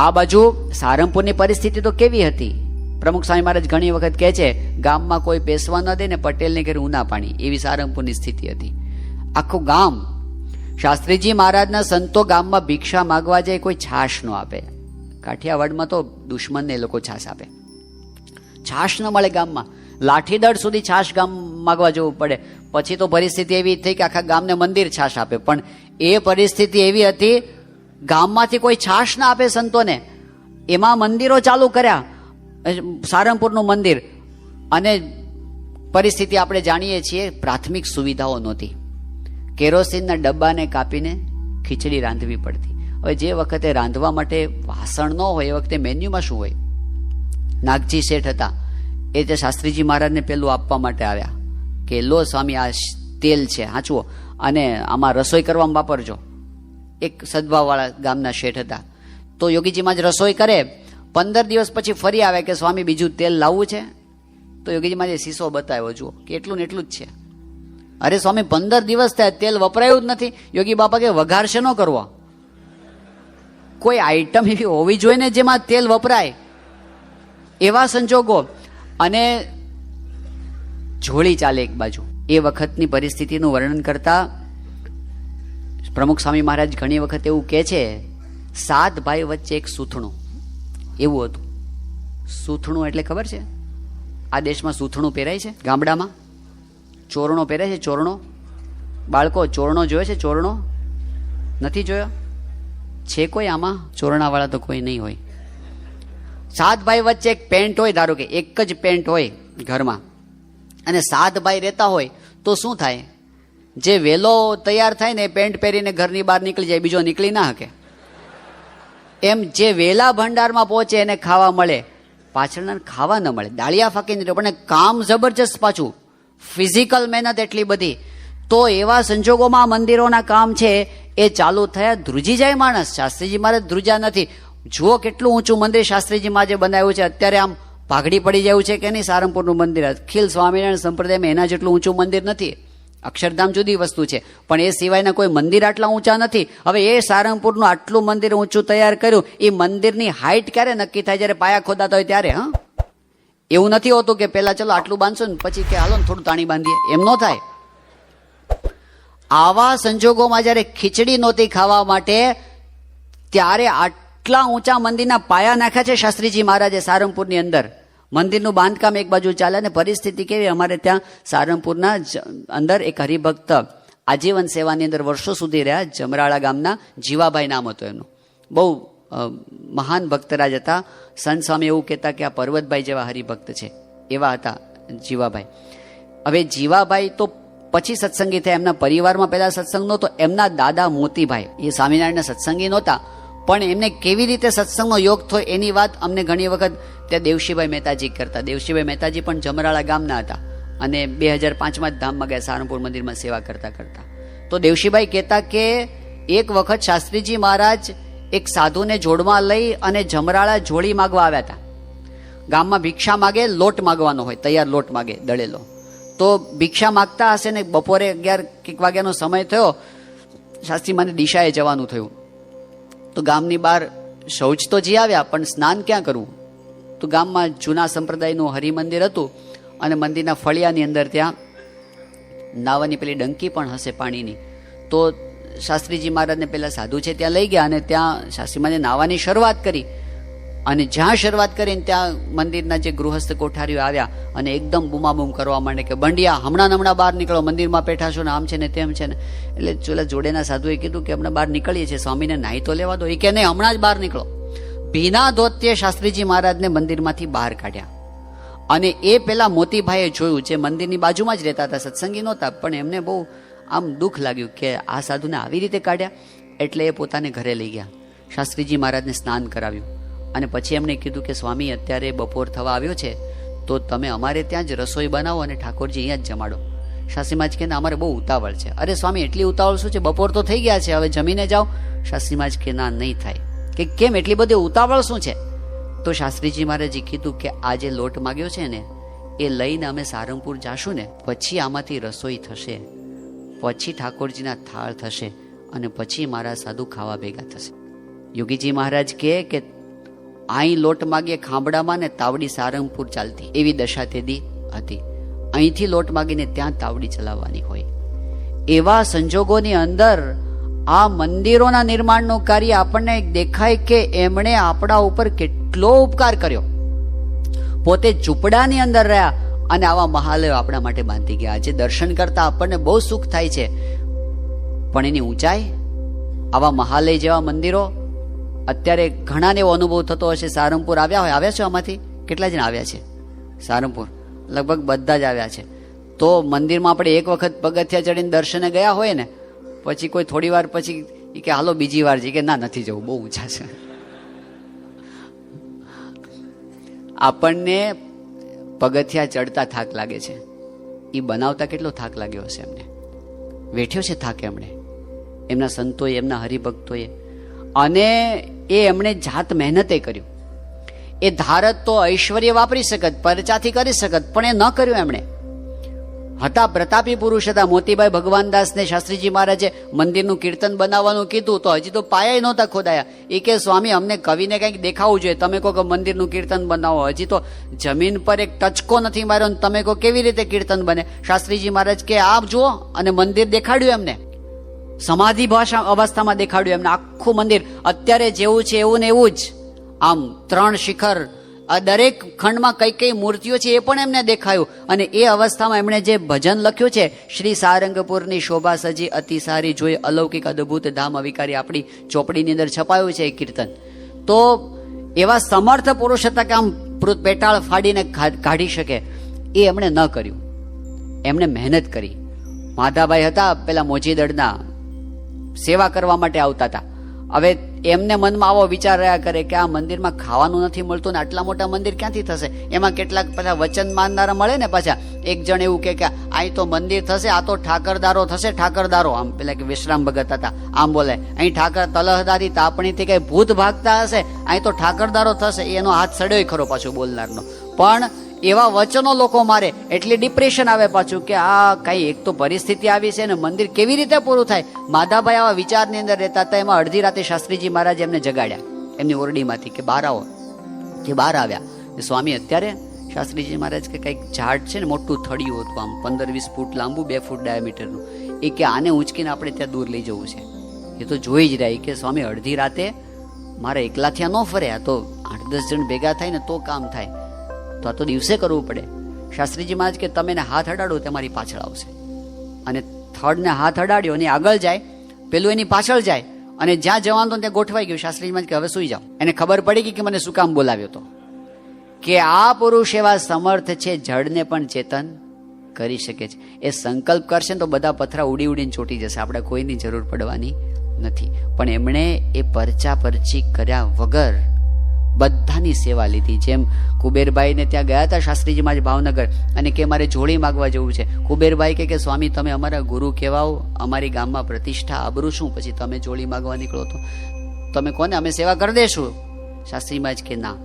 B: આ બાજુ સારંગપુરની પરિસ્થિતિ તો કેવી હતી? પ્રમુખ સ્વામી મહારાજ ઘણી વખત કહે છે ગામમાં કોઈ બેસવા ન દે ને પટેલને ઘરે ઉના પાણી, એવી સારંગપુરની સ્થિતિ હતી. આખું ગામ, શાસ્ત્રીજી મહારાજના સંતો ગામમાં ભિક્ષા માગવા જાય, કોઈ છાશ ન આપે. કાઠિયાવાડમાં તો દુશ્મનને એ લોકો છાશ આપે. છાશ ન મળે ગામમાં, લાઠીદળ સુધી છાશ ગામ માગવા જવું પડે. પછી તો પરિસ્થિતિ એવી થઈ કે આખા ગામને મંદિર છાશ આપે. પણ એ પરિસ્થિતિ એવી હતી, ગામમાંથી કોઈ છાશ ના આપે સંતોને. એમાં મંદિરો ચાલુ કર્યા, સારંગપુરનું મંદિર. અને પરિસ્થિતિ આપણે જાણીએ છીએ, પ્રાથમિક સુવિધાઓ નહોતી. કેરોસીનના ડબ્બાને કાપીને ખીચડી રાંધવી પડતી. હવે જે વખતે રાંધવા માટે વાસણ ન હોય એ વખતે મેન્યુમાં શું હોય? નાગજી શેઠ હતા, એ જે શાસ્ત્રીજી મહારાજને પેલું આપવા માટે આવ્યા કે લો સ્વામી આ તેલ છે, હાંચવો અને આમાં રસોઈ કરવામાં વાપરજો. એક સદભાવવાળા ગામના શેઠ હતા. તો યોગીજીમાં જ રસોઈ કરે. 15 દિવસ પછી ફરી આવે કે સ્વામી બીજું તેલ લાવવું છે. તો યોગીજીમાં જે શીશો બતાવ્યો, જુઓ કે એટલું ને એટલું જ છે. અરે સ્વામી 15 દિવસ થયા તેલ વપરાયું જ નથી. યોગી બાપા કે વઘાર છે ન કરવો, કોઈ આઈટમ એવી હોવી જોઈએ ને જેમાં તેલ વપરાય. એવા સંજોગો અને જોડી ચાલે એક બાજુ. એ વખતની પરિસ્થિતિનું વર્ણન કરતા પ્રમુખ સ્વામી મહારાજ ઘણી વખત એવું કહે છે, 7 ભાઈ વચ્ચે એક સૂથણું એવું હતું. સૂથણું એટલે ખબર છે? આ દેશમાં સૂથણું પહેરાય છે, ગામડામાં ચોરણો પહેરાય છે. ચોરણો, બાળકો ચોરણો જોયો છે? ચોરણો નથી જોયો? છે કોઈ આમાં? ચોરણાવાળા તો કોઈ નહીં હોય. 7 ભાઈ વચ્ચે એક પેન્ટ હોય, ધારો કે એક જ પેન્ટ હોય ઘરમાં અને 7 ભાઈ રહેતા હોય તો શું થાય? જે વેલો તૈયાર થાય ને એ પેન્ટ પહેરીને ઘરની બહાર નીકળી જાય, બીજો નીકળી ના શકે. એમ જે વેલા ભંડારમાં પહોંચે એને ખાવા મળે, પાછળના ખાવા ન મળે, દાળિયા ફાંકીને રહે. પણ કામ જબરજસ્ત, પાછું ફિઝિકલ મહેનત એટલી બધી. તો એવા સંજોગોમાં મંદિરોના કામ છે એ ચાલુ થયા, ધ્રુજી જાય માણસ. શાસ્ત્રીજી મહારાજ ધ્રુજા નથી. જુઓ કેટલું ઊંચું મંદિર શાસ્ત્રીજી માં જે બનાવ્યું છે. અત્યારે આમ ભાગડી પડી જવું છે કે નહીં, સારંગપુરનું મંદિર. અખિલ સ્વામિનારાયણ સંપ્રદાયમાં એના જેટલું ઊંચું મંદિર નથી. અક્ષરધામ જુદી વસ્તુ છે, પણ એ સિવાયના કોઈ મંદિર આટલા ઊંચા નથી. હવે એ સારંગપુરનું આટલું મંદિર ઊંચું તૈયાર કર્યું, એ મંદિરની હાઈટ ક્યારે નક્કી થાય? જ્યારે પાયા ખોદાતા હોય ત્યારે. હા, એવું નથી હોતું કે પેલા ચલો આટલું બાંધશો ને પછી કે હાલો ને થોડું તાણી બાંધીએ, એમ ન થાય. આવા સંજોગોમાં જ્યારે ખીચડી નહોતી ખાવા માટે, ત્યારે આટલા ઊંચા મંદિરના પાયા નાખ્યા છે શાસ્ત્રીજી મહારાજે સારંગપુરની અંદર. મંદિરનું બાંધકામ એક બાજુ ચાલે અને પરિસ્થિતિ કેવી? અમારે ત્યાં સારંગપુરના અંદર એક હરિભક્ત આજીવન સેવાની અંદર વર્ષો સુધી રહ્યા, જમરાળા ગામના જીવાભાઈ નામ હતું એમનું. બહુ મહાન ભક્તરાજ હતા. સંત સ્વામી એવું કહેતા કે આ પર્વતભાઈ જેવા હરિભક્ત છે, એવા હતા જીવાભાઈ. હવે જીવાભાઈ તો પછી સત્સંગી થયા. એમના પરિવારમાં પહેલા સત્સંગ નહોતો. એમના દાદા મોતીભાઈ એ સ્વામિનારાયણના સત્સંગી નહોતા, પણ એમને કેવી રીતે સત્સંગનો યોગ થયો એની વાત અમને ઘણી વખત ત્યાં દેવશીભાઈ મહેતાજી કરતા. દેવશીભાઈ મહેતાજી પણ જમરાળા ગામના હતા અને 2005માં જ ધામમાં ગયા સારંગપુર મંદિરમાં સેવા કરતા કરતા. તો દેવશીભાઈ કહેતા કે એક વખત શાસ્ત્રીજી મહારાજ એક સાધુને જોડમાં લઈ અને જમરાળા જોડી માગવા આવ્યા હતા. ગામમાં ભિક્ષા માગે, લોટ માગવાનો હોય, તૈયાર લોટ માગે દળેલો. તો ભિક્ષા માગતા હશે ને બપોરે 11 વાગ્યાનો સમય થયો, શાસ્ત્રી મને દિશાએ જવાનું થયું. તો ગામની બહાર શૌચ તો જઈ આવ્યા, પણ સ્નાન ક્યાં કરવું? તો ગામમાં જૂના સંપ્રદાયનું હરિમંદિર હતું અને મંદિરના ફળિયાની અંદર ત્યાં નાવાની પેલી ડંકી પણ હશે પાણીની. તો શાસ્ત્રીજી મહારાજને પેલા સાધુ છે ત્યાં લઈ ગયા અને ત્યાં શાસ્ત્રી મહારાજે નાવાની શરૂઆત કરી. અને જ્યાં શરૂઆત કરીને ત્યાં મંદિરના જે ગૃહસ્થ કોઠારીઓ આવ્યા અને એકદમ બૂમાબૂમ કરવા માંડે કે બંડિયા હમણાં બહાર નીકળો, મંદિરમાં બેઠા છો ને આમ છે ને તેમ છે ને. એટલે ચોલા જોડેના સાધુએ કીધું કે હમણાં બહાર નીકળીએ છીએ, સ્વામીને નાહી તો લેવા દો. એ કે નહીં, હમણાં જ બહાર નીકળો. ભીના ધોત્યે શાસ્ત્રીજી મહારાજને મંદિરમાંથી બહાર કાઢ્યા. અને એ પેલા મોતીભાઈએ જોયું, જે મંદિરની બાજુમાં જ રહેતા હતા, સત્સંગી નહોતા, પણ એમને બહુ આમ દુઃખ લાગ્યું કે આ સાધુને આવી રીતે કાઢ્યા. એટલે એ પોતાને ઘરે લઈ ગયા, શાસ્ત્રીજી મહારાજને સ્નાન કરાવ્યું અને પછી એમણે કીધું કે સ્વામી અત્યારે બપોર થવા આવ્યો છે, તો તમે અમારે ત્યાં જ રસોઈ બનાવો અને ઠાકોરજી અહીંયા જ જમાડો. શાસ્ત્રી મહારાજ કહે અમારે બહુ ઉતાવળ છે. અરે સ્વામી એટલી ઉતાવળ શું છે, બપોર તો થઈ ગયા છે, હવે જમીને જાઓ. શાસ્ત્રી મહારાજ કે ના, નહીં થાય. કે કેમ એટલી બધી ઉતાવળ શું છે? તો શાસ્ત્રીજી મહારાજે કીધું કે આ જે લોટ માગ્યો છે ને એ લઈને અમે સારંગપુર જાશું ને, પછી આમાંથી રસોઈ થશે, પછી ઠાકોરજીના થાળ થશે અને પછી મારા સાધુ ખાવા ભેગા થશે. યોગીજી મહારાજ કહે કે અહીં લોટ માગીએ ખાંભડામાં ને તાવડી સારંગપુર ચાલતી, એવી દશા તેદી હતી. અહીંથી લોટ માગીને ત્યાં તાવડી ચલાવવાની હોય. એવા સંજોગોની અંદર આ મંદિરોના નિર્માણનું કાર્ય આપણને દેખાય કે એમણે આપણા ઉપર કેટલો ઉપકાર કર્યો. પોતે ઝૂંપડાની અંદર રહ્યા અને આવા મહાલયો આપણા માટે બાંધી ગયા. આજે દર્શન કરતા આપણને બહુ સુખ થાય છે, પણ એની ઊંચાઈ, આવા મહાલય જેવા મંદિરો. અત્યારે ઘણાને એવો અનુભવ થતો હશે, સારંગપુર આવ્યા છો? આમાંથી કેટલા જણા આવ્યા છે સારંગપુર? લગભગ બધા જ આવ્યા છે. તો મંદિરમાં આપણે એક વખત પગથિયા ચડીને દર્શને ગયા હોય ને, પછી કોઈ થોડી વાર પછી કે હાલો બીજી વાર જઈએ, કે ના નથી જવું, બહુ ઊંચા છે. આપણને પગથિયા ચડતા થાક લાગે છે, એ બનાવતા કેટલો થાક લાગ્યો હશે એમને, વેઠ્યો છે થાક એમણે, એમના સંતોએ, એમના હરિભક્તોએ. અને એ એમણે જાત મહેનતે કર્યું. એ ધારત તો ઐશ્વર્ય વાપરી શકત, પરચાથી કરી શકત, પણ એ ન કર્યું એમણે. હતા પ્રતાપી પુરુષ હતા. મોતીભાઈ ભગવાનદાસને શાસ્ત્રીજી મહારાજે મંદિરનું કીર્તન બનાવવાનું કીધું તો હજી તો પાયા નહોતા ખોદાયા. એ કે સ્વામી અમને કવિને કંઈક દેખાવું જોઈએ, તમે કહો કે મંદિરનું કીર્તન બનાવો, હજી તો જમીન પર એક ટચકો નથી માર્યો ને તમે કહો કેવી રીતે કીર્તન બને? શાસ્ત્રીજી મહારાજ કે આપ જુઓ, અને મંદિર દેખાડ્યું એમને, સમાધિ અવસ્થામાં દેખાડ્યું એમને આખું મંદિર. અત્યારે જેવું છે એવું ને એવું જ, આમ 3 શિખર, દરેક ખંડમાં કઈ કઈ મૂર્તિઓ છે એ પણ એમને દેખાયું. અને એ અવસ્થામાં એમણે જે ભજન લખ્યું છે, શ્રી સારંગપુરની શોભા સજી અતિ સારી જોઈ અલૌકિક અદ્ભુત ધામ અવિકારી, આપણી ચોપડીની અંદર છપાયું છે એ કીર્તન. તો એવા સમર્થ પુરુષ હતા કે આમ પેટાળ ફાડીને કાઢી શકે, એ એમણે ન કર્યું, એમણે મહેનત કરી. માધાભાઈ હતા પેલા મોજીદળના, સેવા કરવા માટે આવતા હતા. હવે એમને મનમાં આવો વિચાર રહ્યા કરે કે આ મંદિરમાં ખાવાનું નથી મળતું ને આટલા મોટા મંદિર ક્યાંથી થશે. એમાં કેટલાક પાછા વચન માનનારા મળે ને પાછા. એક જણ એવું કે અહીં તો મંદિર થશે, આ તો ઠાકરદારો થશે, ઠાકરદારો. આમ પેલા કે વિશ્રામ ભગત હતા, આમ બોલે અહીં ઠાકર તલહદારી તાપણીથી કઈ ભૂત ભાગતા હશે, અહીં તો ઠાકરદારો થશે. એનો હાથ સડ્યો ખરો પાછો બોલનારનો. પણ એવા વચનો લોકો મારે એટલે ડિપ્રેશન આવે પાછું કે આ કઈ એક તો પરિસ્થિતિ આવી છે ને મંદિર કેવી રીતે પૂરું થાય. માધાભાઈ આવા વિચારની અંદર રહેતા હતા. એમાં અડધી રાતે શાસ્ત્રીજી મહારાજ એમને જગાડ્યા એમની ઓરડીમાંથી કે બહાર આવો. કે બહાર આવ્યા. સ્વામી અત્યારે શાસ્ત્રીજી મહારાજ કે કંઈક ઝાડ છે ને મોટું થડિયું હતું, આમ 15-20 ફૂટ લાંબુ, 2 ફૂટ ડાયામીટરનું. એ કે આને ઊંચકીને આપણે ત્યાં દૂર લઈ જવું છે. એ તો જોઈ જ રહ્યા કે સ્વામી અડધી રાતે મારે એકલા ત્યાં ન ફરે, આ તો 8-10 જણ ભેગા થાય ને તો કામ થાય, તો આ તો દિવસે કરવું પડે. શાસ્ત્રીજી મહારાજ કે તમે એને હાથ અડાડો તમારી પાછળ આવશે. અને થડને હાથ અડાડ્યો અને આગળ જાય, પેલું એની પાછળ જાય અને જ્યાં જવાનું ત્યાં ગોઠવાઈ ગયું. શાસ્ત્રીજી મહારાજ કે હવે સુઈ જાઓ. એને ખબર પડી ગઈ કે મને શું કામ બોલાવ્યો હતો, કે આ પુરુષ એવા સમર્થ છે જળને પણ ચેતન કરી શકે છે. એ સંકલ્પ કરશે તો બધા પથરા ઉડી ઉડીને ચોટી જશે, આપણે કોઈની જરૂર પડવાની નથી. પણ એમણે એ પરચા પરચી કર્યા વગર બધાની સેવા લીધી. જેમ કુબેરભાઈને ત્યાં ગયા હતા શાસ્ત્રીજી મહારાજ ભાવનગર અને કે મારે જોડી માગવા જવું છે. કુબેરભાઈ કે સ્વામી તમે અમારા ગુરુ કહેવાઓ, અમારી ગામમાં પ્રતિષ્ઠા આબરૂ શું, પછી તમે જોડી માગવા નીકળો તો તમે કોને અમે સેવા કરી દેશું. શાસ્ત્રી મહારાજ કે ના,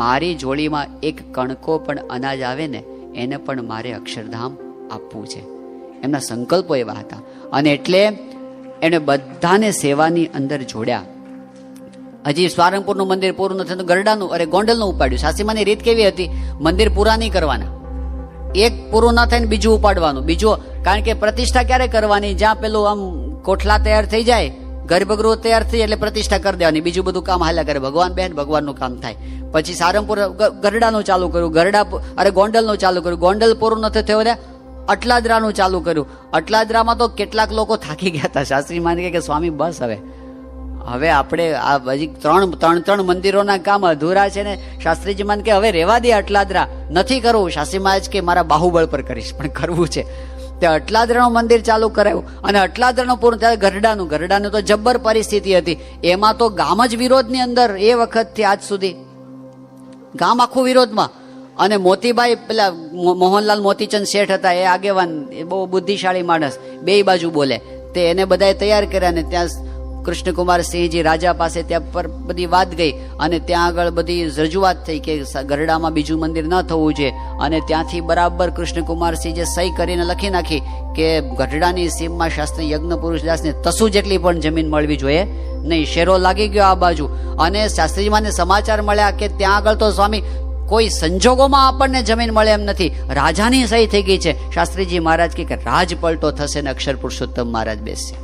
B: મારી જોડીમાં એક કણકો પણ અનાજ આવે ને એને પણ મારે અક્ષરધામ આપવું છે. એમના સંકલ્પો એવા હતા. અને એટલે એણે બધાને સેવાની અંદર જોડ્યા. હજી સ્વારંગપુરનું મંદિર પૂરું નથી તો ગરડાનું ગોંડલનું ઉપાડ્યું. શાસ્ત્રીમાની રીત કેવી હતી, મંદિર પૂરા નહીં કરવાના, એક પૂરું ના થાય ને બીજું ઉપાડવાનું. બીજું કારણ કે પ્રતિષ્ઠા ક્યારે કરવાની, જ્યાં પેલું આમ કોઠલા તૈયાર થઈ જાય, ગર્ભગૃહ તૈયાર થઈ એટલે પ્રતિષ્ઠા કરી દેવાની, બીજું બધું કામ હાલ્યા કરે. ભગવાન બેન ભગવાનનું કામ થાય. પછી સારંગપુર ગરડાનું ચાલુ કર્યું, ગોંડલનું ચાલુ કર્યું. ગોંડલ પૂરું નથી થયું અટલાદરાનું ચાલુ કર્યું. અટલાદરામાં તો કેટલાક લોકો થાકી ગયા હતા. શાસ્ત્રી માની કે સ્વામી બસ હવે આપણે આ હજી ત્રણ મંદિરોના કામ અધૂરા છે ને. શાસ્ત્રીજી માન કે હવે રેવા દે, અટલાદરા નથી કરવું. શાસ્ત્રી મહારાજ કે મારા બાહુબળ પર કરીશ, પણ કરવું છે. તે અટલાદરાનું મંદિર ચાલુ કરાયું અને અટલાદરાનું પૂરું ત્યારે ગરડાનું તો જબ્બર પરિસ્થિતિ હતી. એમાં તો ગામ જ વિરોધની અંદર એ વખતથી આજ સુધી ગામ આખું વિરોધમાં. અને મોતીભાઈ પેલા મોહનલાલ મોતીચંદ શેઠ હતા, એ આગેવાન, એ બહુ બુદ્ધિશાળી માણસ, બે બાજુ બોલે. તે એને બધાએ તૈયાર કર્યા ને ત્યાં કૃષ્ણકુમાર સિંહજી રાજા પાસે ત્યાં પર બધી વાત ગઈ અને ત્યાં આગળ બધી રજૂઆત થઈ કે ગરડામાં બીજું મંદિર ન થવું જોઈએ. અને ત્યાંથી બરાબર કૃષ્ણકુમારસિંહે સહી કરીને લખી નાખી કે ગઢડાની સીમમાં શાસ્ત્રી યજ્ઞ પુરુષદાસને તસુ જેટલી પણ જમીન મળવી જોઈએ નહીં. શેરો લાગી ગયો આ બાજુ. અને શાસ્ત્રીજીમાંને સમાચાર મળ્યા કે ત્યાં આગળ તો સ્વામી કોઈ સંજોગોમાં આપણને જમીન મળે એમ નથી, રાજાની સહી થઈ ગઈ છે. શાસ્ત્રીજી મહારાજ કે રાજ પલટો થશે ને અક્ષર પુરુષોત્તમ મહારાજ બેસશે.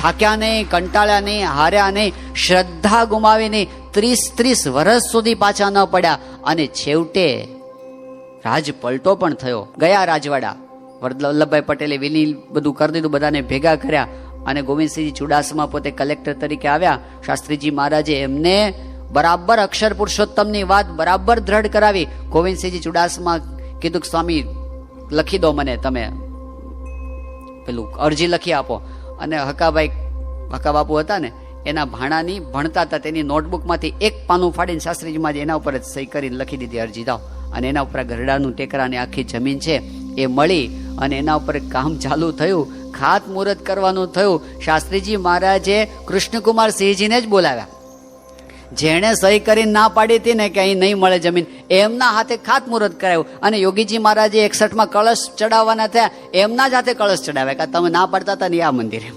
B: થાક્યા નહીં, કંટાળ્યા નહીં, હાર્યા નહીં, શ્રદ્ધા ગુમાવી નહીં. 30 વર્ષ સુધી પાછા ન પડ્યા અને છેવટે રાજ પલટો પણ થયો. ગયા રાજવાડા, વલ્લભભાઈ પટેલે વિલીન બધું કરી દીધું, બધાને ભેગા કર્યા અને ગોવિંદસિંહજી ચુડાસમા પોતે કલેક્ટર તરીકે આવ્યા. શાસ્ત્રીજી મહારાજે એમને બરાબર અક્ષર પુરુષોત્તમની વાત બરાબર દ્રઢ કરાવી. ગોવિંદસિંહજી ચુડાસમા કીધું કે સ્વામી લખી દો મને, તમે પેલું અરજી લખી આપો. અને હકા બાપુ હતા ને એના ભાણાની ભણતા હતા, તેની નોટબુકમાંથી એક પાનું ફાડીને શાસ્ત્રીજીમાં એના ઉપર જ સહી કરીને લખી દીધી અરજી દાવ. અને એના ઉપર ગરડાનું ટેકરાની આખી જમીન છે એ મળી અને એના ઉપર કામ ચાલુ થયું. ખાત મુહૂર્ત કરવાનું થયું. શાસ્ત્રીજી મહારાજે કૃષ્ણકુમાર સિંહજીને જ બોલાવ્યા. જેણે સહી કરીને ના પાડી હતી ને કે અહીં નહીં મળે જમીન, એમના હાથે ખાત મુહૂર્ત કરાયું. અને યોગીજી મહારાજે 61માં કળશ ચડાવવાના થયા, એમના જ હાથે કળશ ચડાવ્યા કે તમે ના પાડતા હતા ને આ મંદિરે.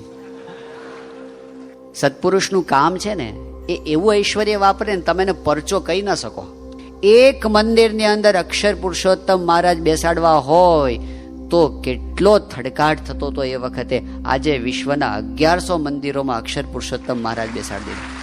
B: સત્પુરુષનું કામ છે ને એ એવું ઐશ્વર્ય વાપરે ને તમે એને પરચો કહી ના શકો. એક મંદિરની અંદર અક્ષર પુરુષોત્તમ મહારાજ બેસાડવા હોય તો કેટલો થડકાટ થતો હતો એ વખતે. આજે વિશ્વના 1100 મંદિરોમાં અક્ષર પુરુષોત્તમ મહારાજ બેસાડી દીધા.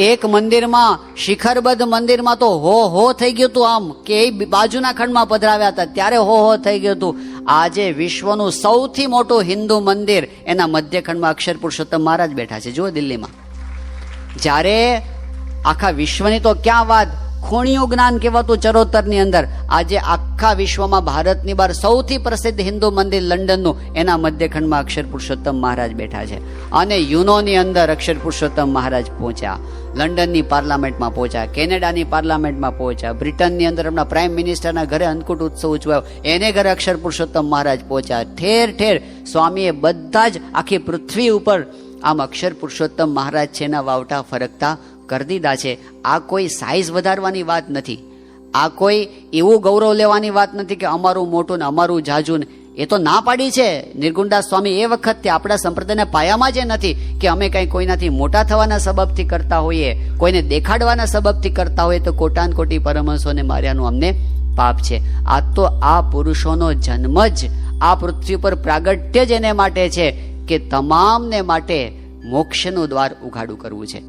B: એક મંદિરમાં, શિખરબદ્ધ મંદિરમાં તો હો થઈ ગયું હતું, આમ કે એ બાજુના ખંડમાં પધરાવ્યા હતા ત્યારે હો થઈ ગયું હતું. આજે વિશ્વનું સૌથી મોટું હિન્દુ મંદિર, એના મધ્યખંડમાં અક્ષર પુરુષોત્તમ મહારાજ બેઠા છે. જુઓ દિલ્હીમાં. જ્યારે આખા વિશ્વની તો ક્યાં વાત, ખૂણિયું જ્ઞાન કહેવાતું ચરોતરની અંદર આજે આખા વિશ્વમાં ભારતની બહાર સૌથી પ્રસિદ્ધ હિન્દુ મંદિર લંડનનું એના મધ્યખંડમાં અક્ષર પુરુષોત્તમ મહારાજ બેઠા છે. અને યુનોની અંદર અક્ષર પુરુષોત્તમ મહારાજ પહોંચ્યા, લંડનની પાર્લામેન્ટમાં પહોંચ્યા, કેનેડાની પાર્લામેન્ટમાં પહોંચ્યા, બ્રિટનની અંદર હમણાં પ્રાઇમ મિનિસ્ટરના ઘરે અન્નકૂટ ઉત્સવ ઉજવાયો, એને ઘરે અક્ષર પુરુષોત્તમ મહારાજ પહોંચ્યા. ઠેર ઠેર સ્વામીએ બધા જ આખી પૃથ્વી ઉપર આમ અક્ષર પુરુષોત્તમ મહારાજ છે એના વાવટા ફરકતા કરી દીધા છે. આ કોઈ સાઈઝ વધારવાની વાત નથી, આ કોઈ એવું ગૌરવ લેવાની વાત નથી કે અમારું મોટું ને અમારું જાજુ ને. એ તો ના પાડી છે નિર્ગુણદાસ સ્વામી એ વખતથી. આપણા સંપ્રદાયના પાયામાં જ નથી કે અમે કંઈ કોઈનાથી મોટા થવાના સબબથી કરતા હોઈએ, કોઈને દેખાડવાના સબબથી કરતા હોઈએ તો કોટાન કોટી પરમહંસોને માર્યાનું અમને પાપ છે. આ તો આ પુરુષોનો જન્મ જ આ પૃથ્વી પર પ્રાગટ્ય જ એને માટે છે કે તમામને માટે મોક્ષનું દ્વાર ઉઘાડું કરવું છે.